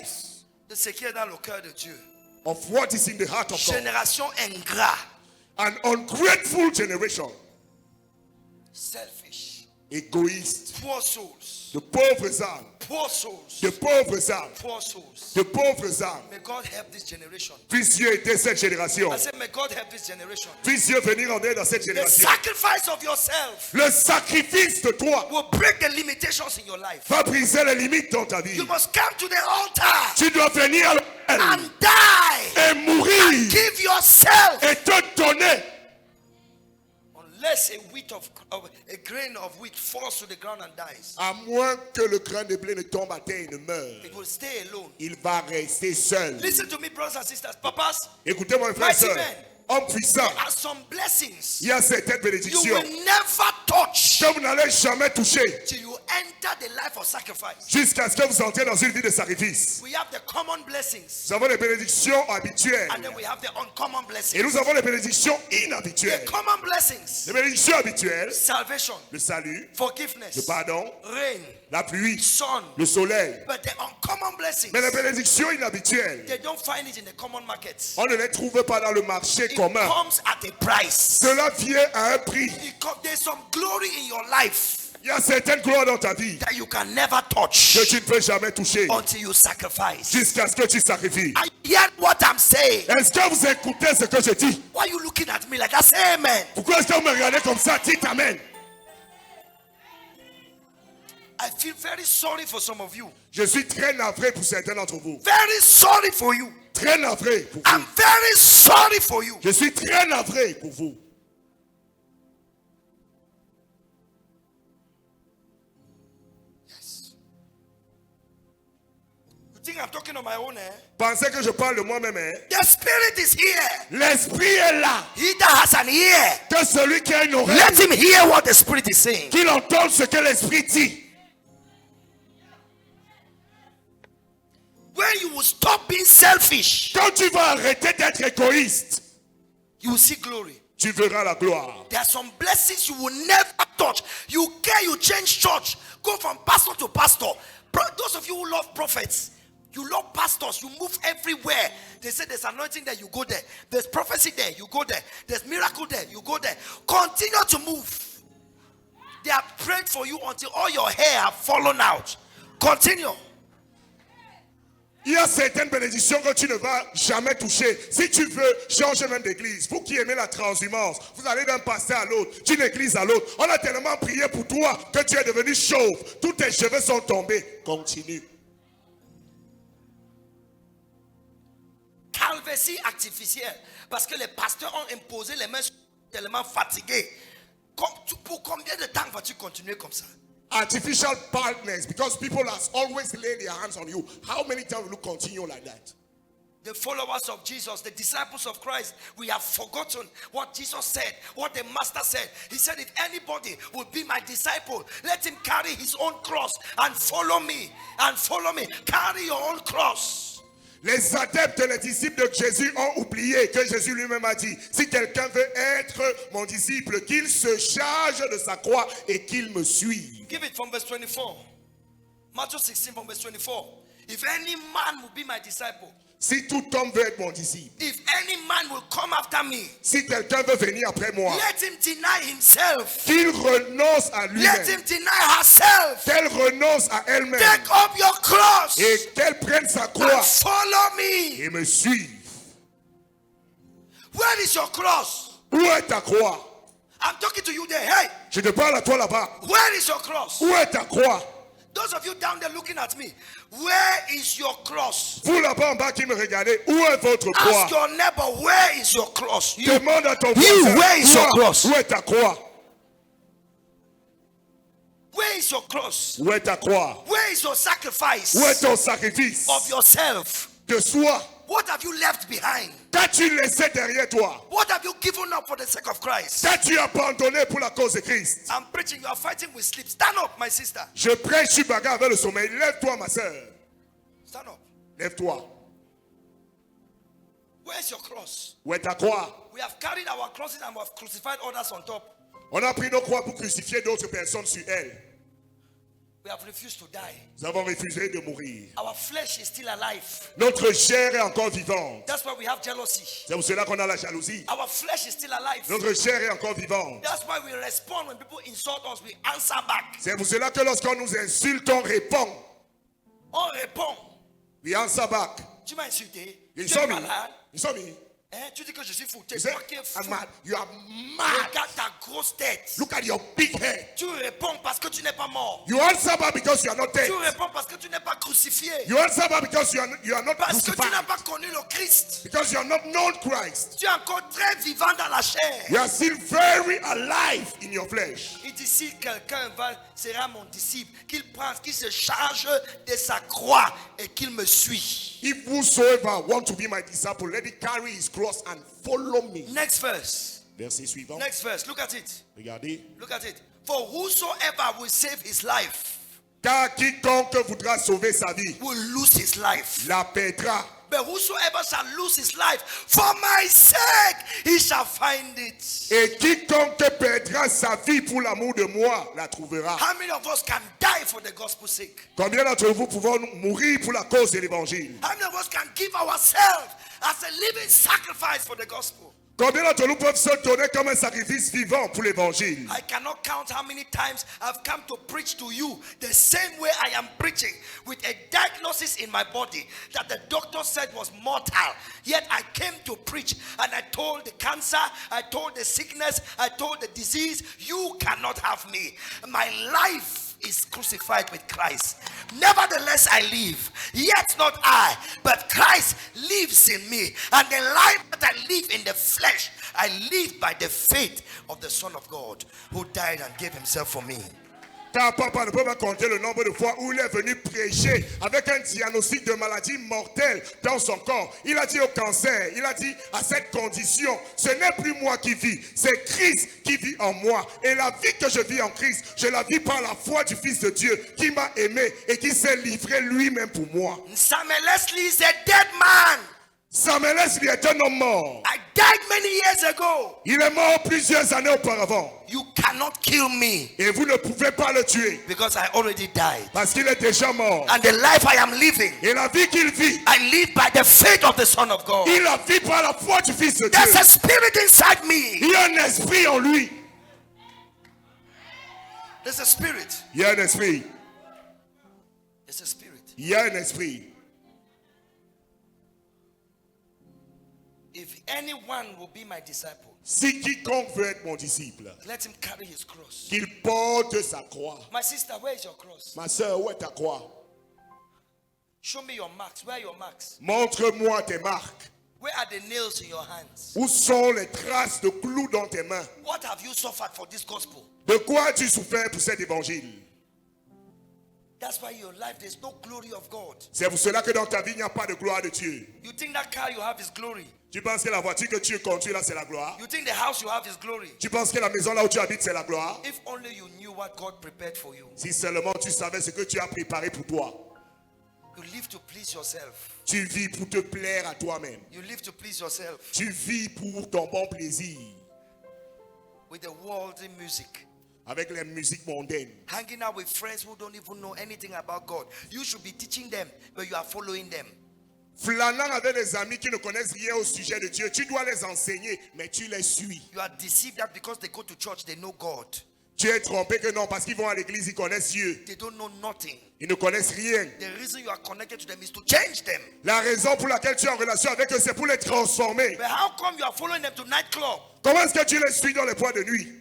de ce qui est dans le cœur de Dieu. of what is in the heart of God. Génération ingrat, An ungrateful generation, selfish, égoïste, poor souls, de pauvres âmes, poor souls, de pauvres âmes, poor souls. de pauvres âmes. May God help this generation. Puisse Dieu aider cette génération. I said, may God help this generation. Puisse Dieu venir en aide à cette The génération. sacrifice of yourself Le sacrifice de toi will break the limitations in your life. va briser les limites dans ta vie. You must come to the altar Tu dois venir à l'autel and die. et mourir Give yourself. et te donner. Unless a grain of wheat falls to the ground and dies, À moins que le grain de blé ne tombe à terre et ne meure, it will stay alone. il va rester seul. Listen to me, brothers and sisters. Papas, Écoutez-moi, frère et Mighty sœur. men. Homme puissant, there are some blessings il y a certaines you bénédictions will never touch que vous n'allez jamais toucher till you enter the life of sacrifice. jusqu'à ce que vous entrez dans une vie de sacrifice. We have the common blessings Nous avons les bénédictions habituelles and then we have the uncommon et blessings. nous avons les bénédictions The inhabituelles. common blessings: Les bénédictions habituelles, salvation, le salut, le forgiveness, pardon, rain, la pluie, sun. le soleil. But the uncommon blessings, Mais les bénédictions inhabituelles, they don't find it in the common markets. on ne les trouve pas dans le marché It commun. comes at a price. Cela vient à un prix. There's some glory in your life Il y a certaines gloires dans ta vie that you can never touch que tu ne peux jamais toucher until you sacrifice. jusqu'à ce que tu sacrifies. I hear what I'm saying. Est-ce que vous écoutez ce que je dis? Why are you looking at me like that? Say amen. Pourquoi est-ce que vous me regardez comme ça? Dites amen. I feel very sorry for some of you. Je suis très navré pour certains d'entre vous. Very sorry for you. Très navré pour I'm vous. very sorry for you. Je suis très navré pour vous. Yes. You think I'm talking on my own, eh? Pensez que je parle de moi-même, hein? The Spirit is here. L'esprit est là. He that has an ear, Que celui qui a une oreille, let him hear what the Spirit is saying. qu'il entende ce que l'esprit dit. When you will stop being selfish, Quand tu vas arrêter d'être égoïste, you will see glory. tu verras la gloire. There are some blessings you will never touch. You care, you change church, go from pastor to pastor. Those of you who love prophets, you love pastors, you move everywhere. They say there's anointing there, you go there. There's prophecy there, you go there. There's miracle there, you go there. Continue to move. They have prayed for you until all your hair have fallen out. Continue. Il y a certaines bénédictions que tu ne vas jamais toucher. Si tu veux changer même d'église, vous qui aimez la transhumance, vous allez d'un pasteur à l'autre, d'une église à l'autre. On a tellement prié pour toi que tu es devenu chauve. Tous tes cheveux sont tombés. Continue. Calvitie artificielle. Parce que les pasteurs ont imposé les mains tellement fatigués. Pour combien de temps vas-tu continuer comme ça? Artificial partners, because people have always laid their hands on you. How many times will you continue like that? The followers of Jesus, the disciples of Christ, we have forgotten what Jesus said, what the Master said. He said, if anybody will be my disciple, let him carry his own cross and follow me. And follow me. Carry your own cross. Les adeptes, les disciples de Jésus ont oublié que Jésus lui-même a dit, si quelqu'un veut être mon disciple, qu'il se charge de sa croix et qu'il me suive. Give it from verse 24. Matthew 16 from verse 24. If any man will be my disciple, Si tout homme veut être mon disciple, if any man will come after me, si quelqu'un veut venir après moi, let him deny himself. qu'il renonce à Let lui-même, him deny herself. qu'elle renonce à elle-même Take up your cross et qu'elle prenne sa and croix follow me. et me suive. Where is your cross? Où est ta croix? I'm talking to you there. Hey, Je te parle à toi là-bas. where is your cross? Où est ta croix? Those of you down there looking at me, where is your cross? Vous là-bas en bas qui me regardez, où est votre croix? Ask your neighbor, where is your cross? You, Demande à ton You, voisin, where is your cross? où est ta croix? where is your cross? Où est ta croix? Where is your sacrifice Où est ton sacrifice of yourself? de soi? What have you left behind? Qu'as-tu laissé derrière toi? What have you given up for the sake of Christ? Qu'as-tu abandonné pour la cause de Christ? I'm preaching, you are fighting with sleep. Stand up, my sister. Je prêche, je suis bagarre avec le sommeil. Lève-toi, ma soeur. Stand up. Lève-toi. Where's your cross? Où est ta croix? We have carried our crosses and we have crucified others on top. On a pris nos croix pour crucifier d'autres personnes sur elles. We have refused to die. Nous avons refusé de mourir. Our flesh is still alive. Notre chair est encore vivante. That's why we have jealousy. C'est pour cela qu'on a la jalousie. Our flesh is still alive. Notre chair est encore vivante. That's why we respond when people insult us. We answer back. C'est pour cela que lorsqu'on nous insulte, on répond. On répond. We answer back. Tu m'as insulté. Tu Ils es sont mis. malade. Ils sont mis. Hein? Tu dis que je suis fou. Tu es You say, toi qui es fou. I'm mad. You are mad. Regarde ta grosse tête. Look at your big head. Tu réponds parce que tu n'es pas mort. You answer back because you are not dead. Tu réponds parce que tu n'es pas crucifié. You answer back because you are not Parce que tu n'as crucified. pas connu le Christ. Because you are not known Christ. Tu es encore très vivant dans la chair. You are still very alive in your flesh. Il dit si quelqu'un sera mon disciple, qu'il se charge de sa croix et qu'il me suit. If whosoever want to be my disciple, let it carry his cross and follow me. Next verse. Verset suivant. Next verse. Look at it. Regardez. Look at it. For whosoever will save his life Car quiconque voudra sauver sa vie, will lose his life. la perdra. But whosoever shall lose his life for my sake, he shall find it. Et quiconque perdra sa vie pour l'amour de moi, la trouvera. How many of us can die for the gospel's sake? Combien d'entre vous pouvons mourir pour la cause de l'évangile? How many of us can give ourselves as a living sacrifice for the gospel? Combien d'entre nous peuvent se donner comme un sacrifice vivant pour l'évangile? I cannot count how many times I've come to preach to you the same way I am preaching, with a diagnosis in my body that the doctor said was mortal. Yet I came to preach and I told the cancer, I told the sickness, I told the disease, you cannot have me. My life is crucified with Christ. Nevertheless I live, yet not I, but Christ lives in me. And the life that I live in the flesh, I live by the faith of the Son of God who died and gave himself for me. Car papa ne peut pas compter le nombre de fois où il est venu prêcher avec un diagnostic de maladie mortelle dans son corps. Il a dit au cancer, il a dit à cette condition, ce n'est plus moi qui vis, c'est Christ qui vit en moi. Et la vie que je vis en Christ, je la vis par la foi du Fils de Dieu qui m'a aimé et qui s'est livré lui-même pour moi. Samuel Leslie is a dead man. Samuel Leslie est un homme mort. I died many years ago. Il est mort plusieurs années auparavant. You cannot kill me Et vous ne pouvez pas le tuer because I already died. parce qu'il est déjà mort. And the life I am living, Et la vie qu'il vit, I live by the faith of the Son of God. il la vit par la foi du Fils de There's Dieu. a spirit inside me. Il y a un esprit en lui. There's a spirit. Il y a un esprit. There's a spirit. Il y a un esprit. If anyone will be my disciple, Si quiconque veut être mon disciple, let him carry his cross. qu'il porte sa croix. My sister, where is your cross? Ma soeur, où est ta croix? Show me your marks. Where are your marks? Montre-moi tes marques. Where are the nails in your hands? Où sont les traces de clous dans tes mains? What have you suffered for this gospel? De quoi as-tu souffert pour cet évangile? That's why in your life there's no glory of God. C'est pour cela que dans ta vie, il n'y a pas de gloire de Dieu. You think that car you have is glory. Tu penses que la voiture que tu conduis là, c'est la gloire? You think the house you have is glory. Tu penses que la maison là où tu habites, c'est la gloire? If only you knew what God prepared for you. Si seulement tu savais ce que tu as préparé pour toi. You live to please yourself. Tu vis pour te plaire à toi-même. You live to please yourself Tu vis pour ton bon plaisir. with the worldly music. avec les musiques mondaines. Hanging out with friends who don't even know anything about God. You should be teaching them, but you are following them. Flânant avec des amis qui ne connaissent rien au sujet de Dieu, tu dois les enseigner, mais tu les suis. You are deceived that because they go to church, they know God. Tu es trompé que non, parce qu'ils vont à l'église, ils connaissent Dieu. They don't know nothing. Ils ne connaissent rien. The reason you are connected to them is to change them. La raison pour laquelle tu es en relation avec eux, c'est pour les transformer. But how come you are following them to nightclub? Comment est-ce que tu les suis dans les boîtes de nuit?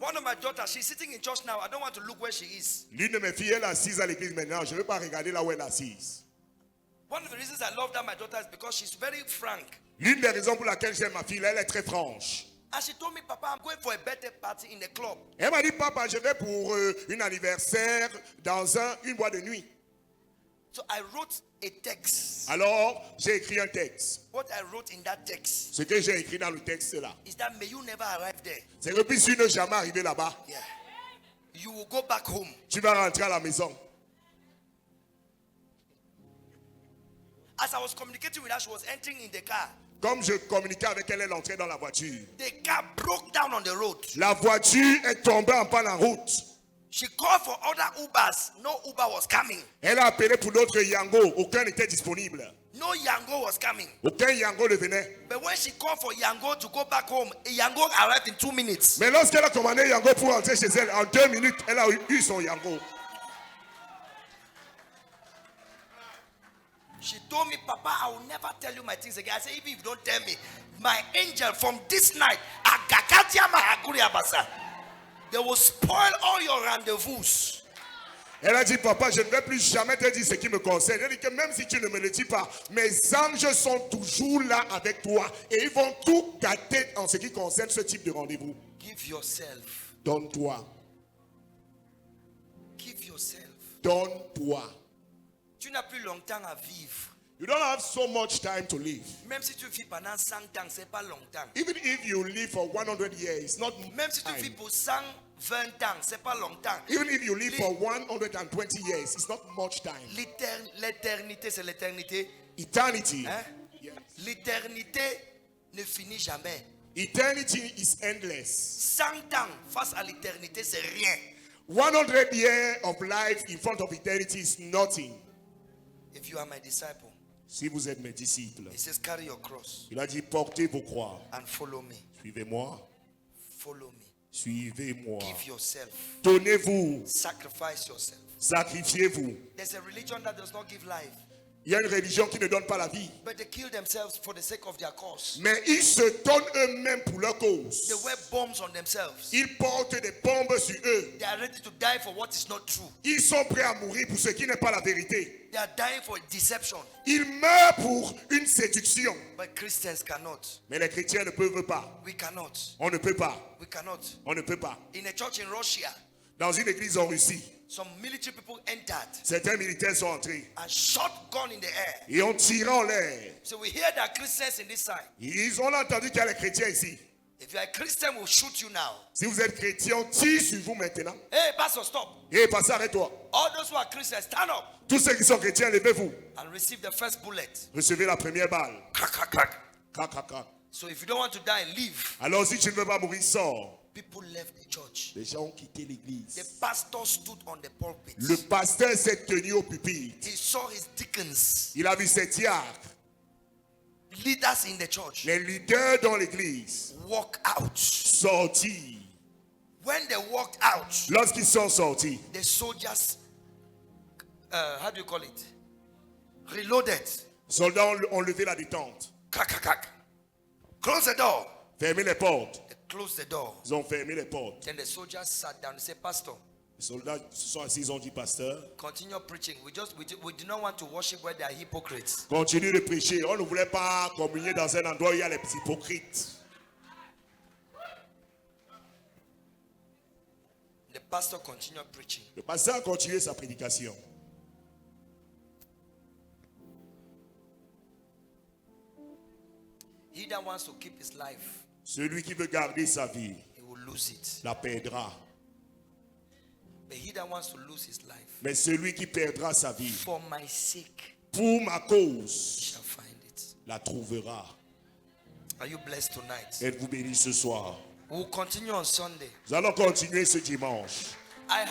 One of my daughters, she's sitting in church now. I don't want to look where she is. L'une de mes filles, elle est assise à l'église maintenant. Je ne veux pas regarder là où elle est assise. One of the reasons I love that my daughter is because she's very frank. L'une des raisons pour laquelle j'aime ma fille, elle est très franche. And she told me, Papa, I'm going for a birthday party in the club. Elle m'a dit, papa, je vais pour un anniversaire dans une boîte de nuit. So I wrote a text. Alors, j'ai écrit un texte. What I wrote in that text Ce que j'ai écrit dans le texte là, is that may you never arrive there. c'est que puisque tu ne jamais arriver là-bas, Yeah. You will go back home. tu vas rentrer à la maison. As I was communicating with her, she was entering in the car. Comme je communiquais avec elle, elle entrait dans la voiture. The car broke down on the road. La voiture est tombée en panne en route. She called for other Ubers. No Uber was coming. Elle a appelé pour d'autres Yango. Aucun n'était disponible. No Yango was coming. Aucun Yango ne venait. But when she called for Yango to go back home, Yango arrived in 2 minutes. Mais lorsqu'elle a commandé Yango pour rentrer chez elle, en 2 minutes, elle a eu son Yango. She told me, Papa, I will never tell you my things again. I said, even if you don't tell me, my angel from this night, they will spoil all your rendezvous. Elle a dit, papa, je ne vais plus jamais te dire ce qui me concerne. Elle dit que même si tu ne me le dis pas, mes anges sont toujours là avec toi. Et ils vont tout gâter en ce qui concerne ce type de rendez-vous. Give yourself. Donne-toi. Give yourself. Donne-toi. Tu n'as plus longtemps à vivre. You don't have so much time to live. Même si tu vis pendant 100 ans, c'est pas longtemps. Even if you live for 100 years, it's not Même si tu vis time. pour 120 ans, c'est pas longtemps. Even if you live for 120 years, it's not much time. L'éternité, c'est l'éternité. Eternity. Hein? Yes. L'éternité ne finit jamais. Eternity is endless. 100 ans face à l'éternité, c'est rien. 100 years of life in front of eternity is nothing. If you are my disciple, Si vous êtes mes disciples, he says, carry your cross il a dit, portez vos croix. and follow me. Suivez-moi. Follow me. Suivez-moi. Give yourself. Donnez-vous. Sacrifice yourself. Sacrifiez-vous. There's a religion that does not give life, Il y a une religion qui ne donne pas la vie. but they kill themselves for the sake of their cause. Mais ils se donnent eux-mêmes pour leur cause. They wear bombs on themselves. Ils portent des bombes sur eux. They are ready to die for what is not true. Ils sont prêts à mourir pour ce qui n'est pas la vérité. They are dying for deception. Ils meurent pour une séduction. But Christians cannot. Mais les chrétiens ne peuvent pas. We cannot. On ne peut pas. We cannot. On ne peut pas. In a church in Russia, Dans une église en Russie, some military people entered certains militaires sont entrés and shot gun in the air. et ont tiré en l'air. So we hear that Christians in this side. Ils ont entendu qu'il y a les chrétiens ici. If you are a Christian, we'll shoot you now. Si vous êtes chrétien, on tire sur vous maintenant. Hey, pastor, stop. Et pasteur, arrête-toi. All those who are Christians, stand up Tous ceux qui sont chrétiens, levez-vous. and receive the first bullet. Recevez la première balle. Crack, crack, crack. Crac, crac, crac. So if you don't want to die, leave. Alors si tu ne veux pas mourir, sors. People left the church. Les gens ont quitté l'église. The pastor stood on the pulpit. Le pasteur s'est tenu au pupitre. He saw his deacons, Il a vu ses diacres, leaders in the church, les leaders dans l'église, walk out. sortis. When they walked out, Lorsqu'ils sont sortis, the soldiers, how do you call it? Reloaded. les soldats ont levé la détente. Crack, crack, crack. Close the door. Fermé les portes. They closed the door. Ils ont fermé les portes. Then the soldiers sat down and said, Pastor, Les soldats se sont assis, ils ont dit, pasteur, continue preaching. We do not want to worship where they are hypocrites. continue de prêcher. On ne voulait pas communier dans un endroit où il y a les hypocrites. The pastor continued preaching. Le pasteur a continué sa prédication. He that wants to keep his life, Celui qui veut garder sa vie he will lose it. la perdra. But he that wants to lose his life, Mais celui qui perdra sa vie for my sake, pour ma cause shall find it. la trouvera. Are you blessed tonight? Êtes-vous bénis ce soir? We'll continue on Sunday. Nous allons continuer ce dimanche. I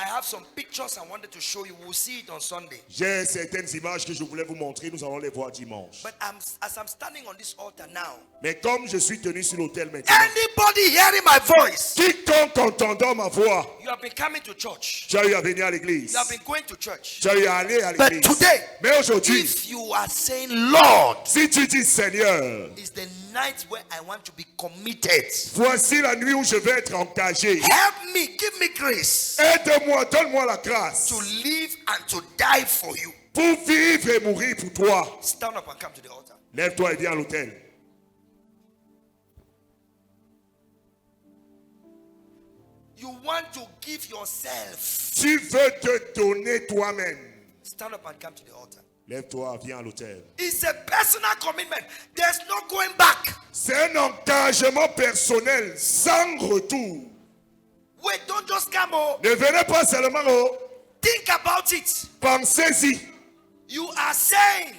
have some pictures I wanted to show you. We'll see it on Sunday. J'ai certaines images que je voulais vous montrer. Nous allons les voir dimanche. But as I'm standing on this altar now, Mais comme je suis tenu sur l'autel maintenant, anybody hearing my voice, quiconque entendant ma voix, you have been coming to church. tu as eu à venir à l'église. You have been going to church. Tu as eu à aller à But l'église. today, Mais aujourd'hui, if you are saying, Lord, si tu dis Seigneur, it's the night where I want to be committed. voici la nuit où je vais être engagé. Help me, give me grace Aide-moi, donne-moi la grâce to live and to die for you. pour vivre et mourir pour toi. Stand up and come to the altar. Lève-toi et viens à l'autel. You want to give yourself. Tu veux te donner toi-même. Stand up and come to the altar. Lève-toi, viens à l'autel. It's a personal commitment. There's no going back. C'est un engagement personnel sans retour. Wait, don't just come. Oh, Ne venez pas seulement au. think about it. Pensez-y. You are saying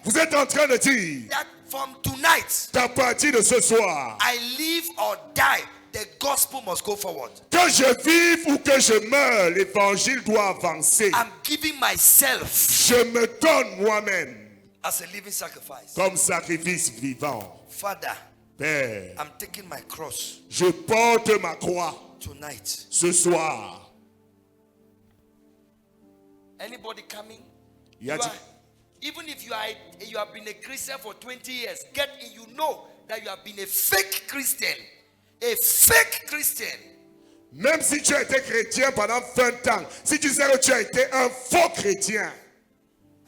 Vous êtes en train de dire that from tonight, qu'à partir de ce soir, I live or die, the gospel must go forward. que je vive ou que je meure, l'évangile doit avancer. I'm giving myself Je me donne moi-même as a living sacrifice. comme sacrifice vivant. Father, Père, I'm taking my cross je porte ma croix tonight. ce soir. Anybody coming? Y a-t-il- Even if you have been a Christian for 20 years, get in, you know that you have been a fake Christian. A fake Christian. Même si tu as été chrétien pendant 20 ans, si tu sais que tu as été un faux chrétien,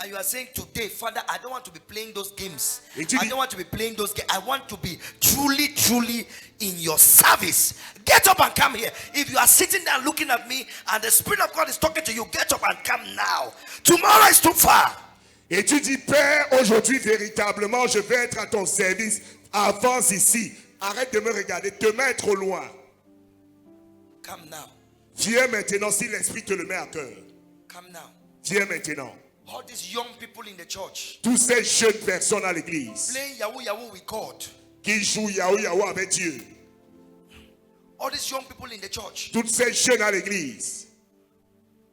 And you are saying today, Father, I don't want to be playing those games. Et tu I dis- don't want to be playing those games. I want to be truly, truly in your service. Get up and come here. If you are sitting there looking at me and the Spirit of God is talking to you, get up and come now. Tomorrow is too far. et tu dis, Père, aujourd'hui, véritablement, je vais être à ton service. Avance ici. Arrête de me regarder. Demain est trop loin. Come now. Viens maintenant si l'Esprit te le met à cœur. Come now. Viens maintenant. All these young people in the church Tous ces jeunes personnes à l'église playing Yahoo Yahoo with God. qui jouent Yahoo Yahoo avec Dieu. All these young people in the church. Toutes ces jeunes à l'église.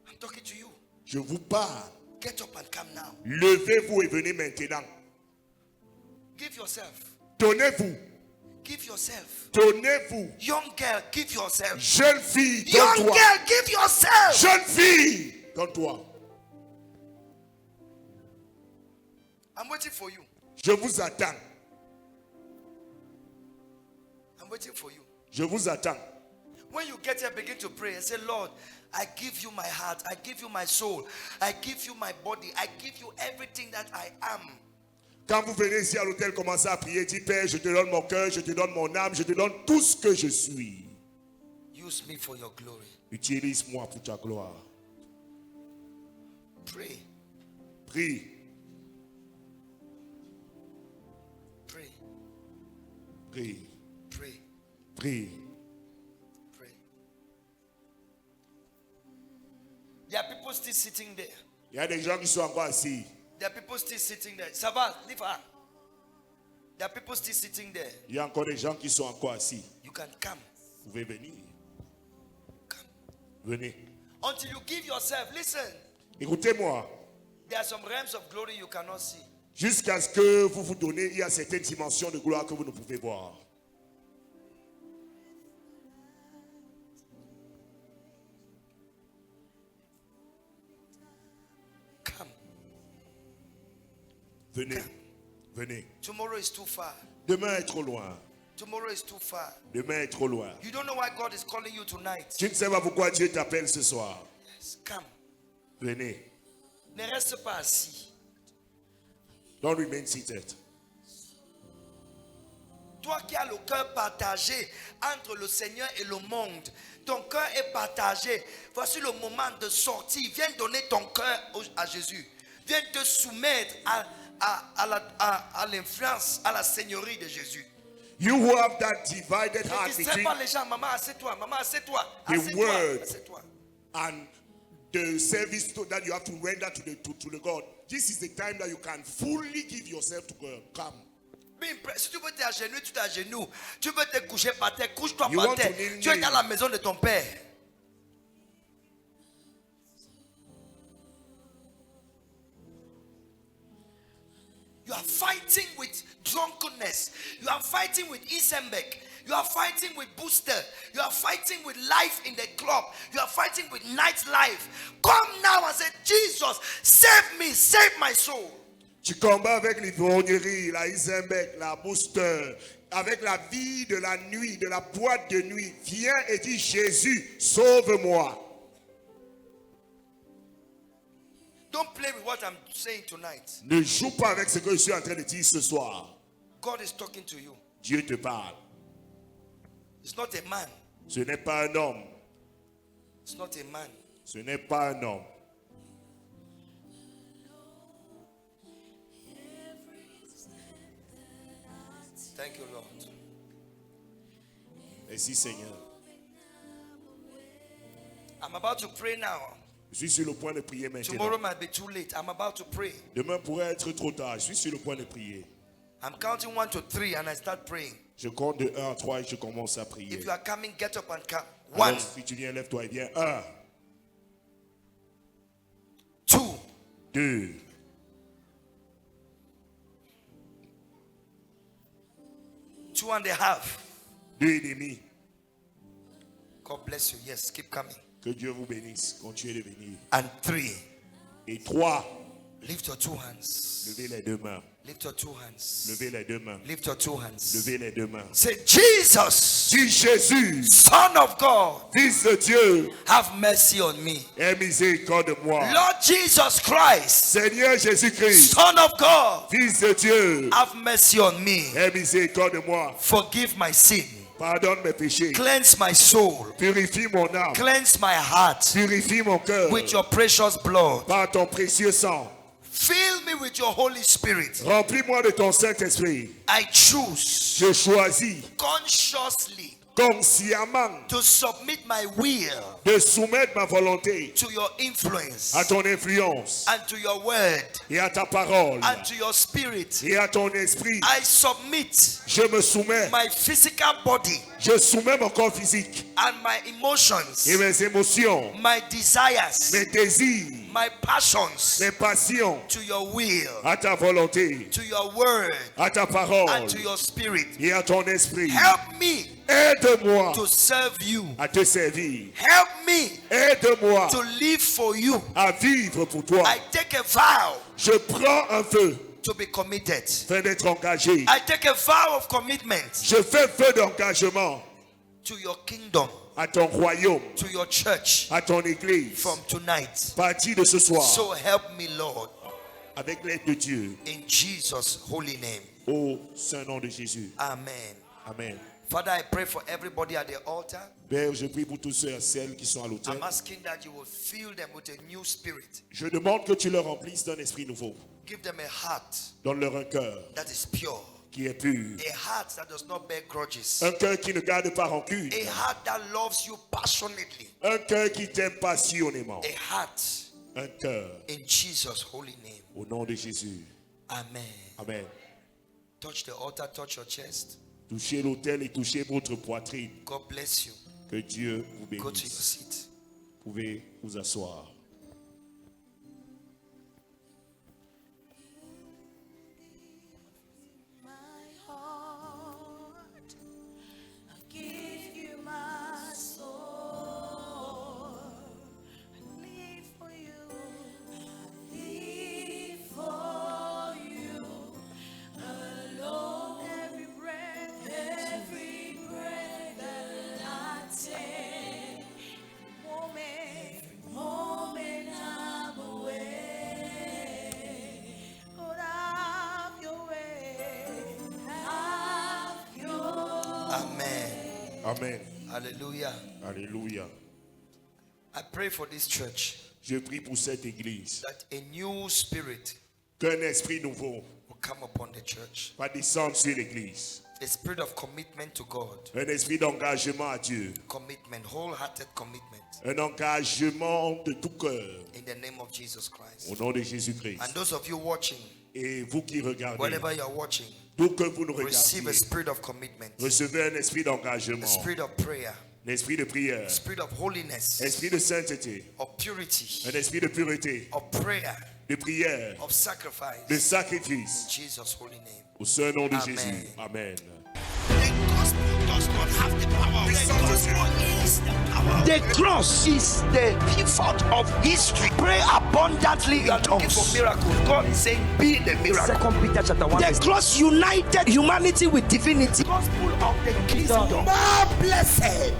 I'm talking to you. Je vous parle. Get up and come now. Levez-vous et venez maintenant. Give yourself. Donnez-vous. Give yourself. Donnez-vous. Young girl, give yourself. Jeune fille, Young donne-toi. girl, give yourself. Jeune fille, donne-toi. I'm waiting for you. Je vous attends. I'm waiting for you. Je vous attends. When you get here, begin to pray and say, Lord, I give you my heart. I give you my soul. I give you my body. I give you everything that I am. Quand vous venez ici à l'hôtel, commencez à prier. Dis, Père, je te donne mon cœur, je te donne mon âme, je te donne tout ce que je suis. Use me for your glory. Utilise-moi pour ta gloire. Pray. Prie. Pray. Prie. Pray. Prie. Pray. There are people still sitting there. Il y a des gens qui sont encore assis. There are people still sitting there. Sabah, leave her. There are people still sitting there. Il y a encore des gens qui sont encore assis. You can come. Vous pouvez venir. Come. Venez. Until you give yourself. Listen. Écoutez-moi. There are some realms of glory you cannot see. Jusqu'à ce que vous vous donnez, il y a certaines dimensions de gloire que vous ne pouvez voir. Come. Venez. Venez. Tomorrow is too far. Demain est trop loin. Tomorrow is too far. Demain est trop loin. You don't know why God is calling you tonight. Tu ne sais pas pourquoi Dieu t'appelle ce soir. Yes, come. Venez. Ne reste pas assis. Don't remain seated. Toi qui as le cœur partagé entre le Seigneur et le monde, ton cœur est partagé. Voici le moment de sortir. Viens donner ton cœur à Jésus. Viens te soumettre à l'influence, à la seigneurie de Jésus. You who have that divided Ne heart distrais between pas les gens. Maman, assieds-toi. Maman, assieds-toi. The Assieds-toi. word. Assieds-toi. and the service that you have to render to the God. this is the time that you can fully give yourself to God. Come. Si tu veux t'agenouiller, tu t'agenouilles. Tu veux te coucher par terre, couche-toi You par want to terre. kneel Tu es dans down. la maison de ton père. You are fighting with drunkenness. You are fighting with Isenbeck. You are fighting with Booster. You are fighting with life in the club. You are fighting with nightlife. Come now and say, Jesus, save me, save my soul. Tu combats avec l'ivrognerie, la Isenbeck, la Booster, avec la vie de la nuit, de la boîte de nuit. Viens et dis, Jésus, sauve-moi. Don't play with what I'm saying tonight. Ne joue pas avec ce que je suis en train de dire ce soir. God is talking to you. Dieu te parle. It's not a man. Ce n'est pas un homme. It's not a man. Ce n'est pas un homme. Thank you, Lord. Merci Seigneur. I'm about to pray now. Je suis sur le point de prier maintenant. Tomorrow might be too late. I'm about to pray. Demain pourrait être trop tard. Je suis sur le point de prier. I'm counting 1 to 3 and I start praying. Je compte de 1 à 3 et je commence à prier. If you are coming, get up and count. Alors, 1, si tu viens, lève-toi et viens. 1, 2, 2, 2.5. 2 et demi. God bless you. Yes, keep coming. Que Dieu vous bénisse. Continuez de venir. And 3. Et 3, Lift your 2 hands. levez les deux mains. Lift your 2 hands. Levez les deux mains. Lift your 2 hands. Levez les deux mains. Say, Jesus, Dis Jésus, Son of God, Fils de Dieu, have mercy on me. aie miséricorde de moi. Lord Jesus Christ, Seigneur Jésus-Christ, Son of God, Fils de Dieu, have mercy on me. aie miséricorde de moi. Forgive my sin. Pardonne mes péchés. Cleanse my soul. Purifie mon âme. Cleanse my heart Purifie mon cœur. with your precious blood. Par ton précieux sang. Fill me with your Holy Spirit. Remplis-moi de ton Saint-Esprit. I choose Je choisis consciously consciemment to submit my will de soumettre ma volonté to your influence à ton influence and to your word et à ta parole and to your spirit. et à ton esprit. I submit Je me soumets. my physical body Je soumets mon corps physique and my emotions, et mes émotions, my desires, mes désirs, my passions mes passions to your will, à ta volonté, to your word, à ta parole and to your spirit. et à ton esprit. Help me Aide-moi to serve you. à te servir. Help me Aide-moi to live for you. à vivre pour toi. I take a vow Je prends un feu, to be committed. feu d'être engagé. I take a vow of commitment Je fais feu d'engagement to your kingdom, à ton royaume, to your church à ton église. from tonight. Parti de ce soir, So help me, Lord, avec l'aide de Dieu, in Jesus' holy name. au saint nom de Jésus. Amen. Amen. Father, I pray for everybody at the altar. Père, je prie pour tous ceux et celles qui sont à l'autel. I'm asking that you will fill them with a new spirit. Je demande que tu leur remplisses d'un esprit nouveau. Give them a heart Donne-leur un cœur that is pure, qui est pur. a heart that does not bear grudges, Un cœur qui ne garde pas rancune. a heart that loves you passionately, Un cœur qui t'aime passionnément. a heart Un cœur in Jesus' holy name. au nom de Jésus. Amen. Amen. Touch the altar, touch your chest. Touchez l'autel et touchez votre poitrine. God bless you. Que Dieu vous Go to your bénisse. seat. Vous pouvez vous asseoir. My heart, I give you my soul. I live for you. I live for you. Alone, every breath that I take, moment I'm away. Lord, have your way. Have your Amen. Amen. Hallelujah. Alléluia. I pray for this church Je prie pour cette église. that a new spirit Qu'un esprit nouveau will come upon the church. va descendre sur l'église. A spirit of commitment to God. Un esprit d'engagement à Dieu. Commitment, wholehearted commitment. Un engagement de tout cœur. In the name of Jesus Christ. Au nom de Jésus-Christ. And those of you watching, Et vous qui regardez, wherever you are watching, d'où que vous nous receive a regardiez, spirit of commitment, recevez un esprit a d'engagement, spirit of prayer, un esprit de prière, a spirit of holiness, esprit de sainteté, of purity, un esprit de pureté, of prayer, de prière, of sacrifice. de sacrifice. In Jesus' holy name. Au seul nom de Amen. Jésus. Amen. The gospel does not have the power. The gospel is the power. The cross is the pivot of history. Pray abundantly in Looking for tongues. miracles. God is saying, be the miracle. Second Peter chapter 1. The cross united humanity with divinity. Gospel of the kingdom. More blessed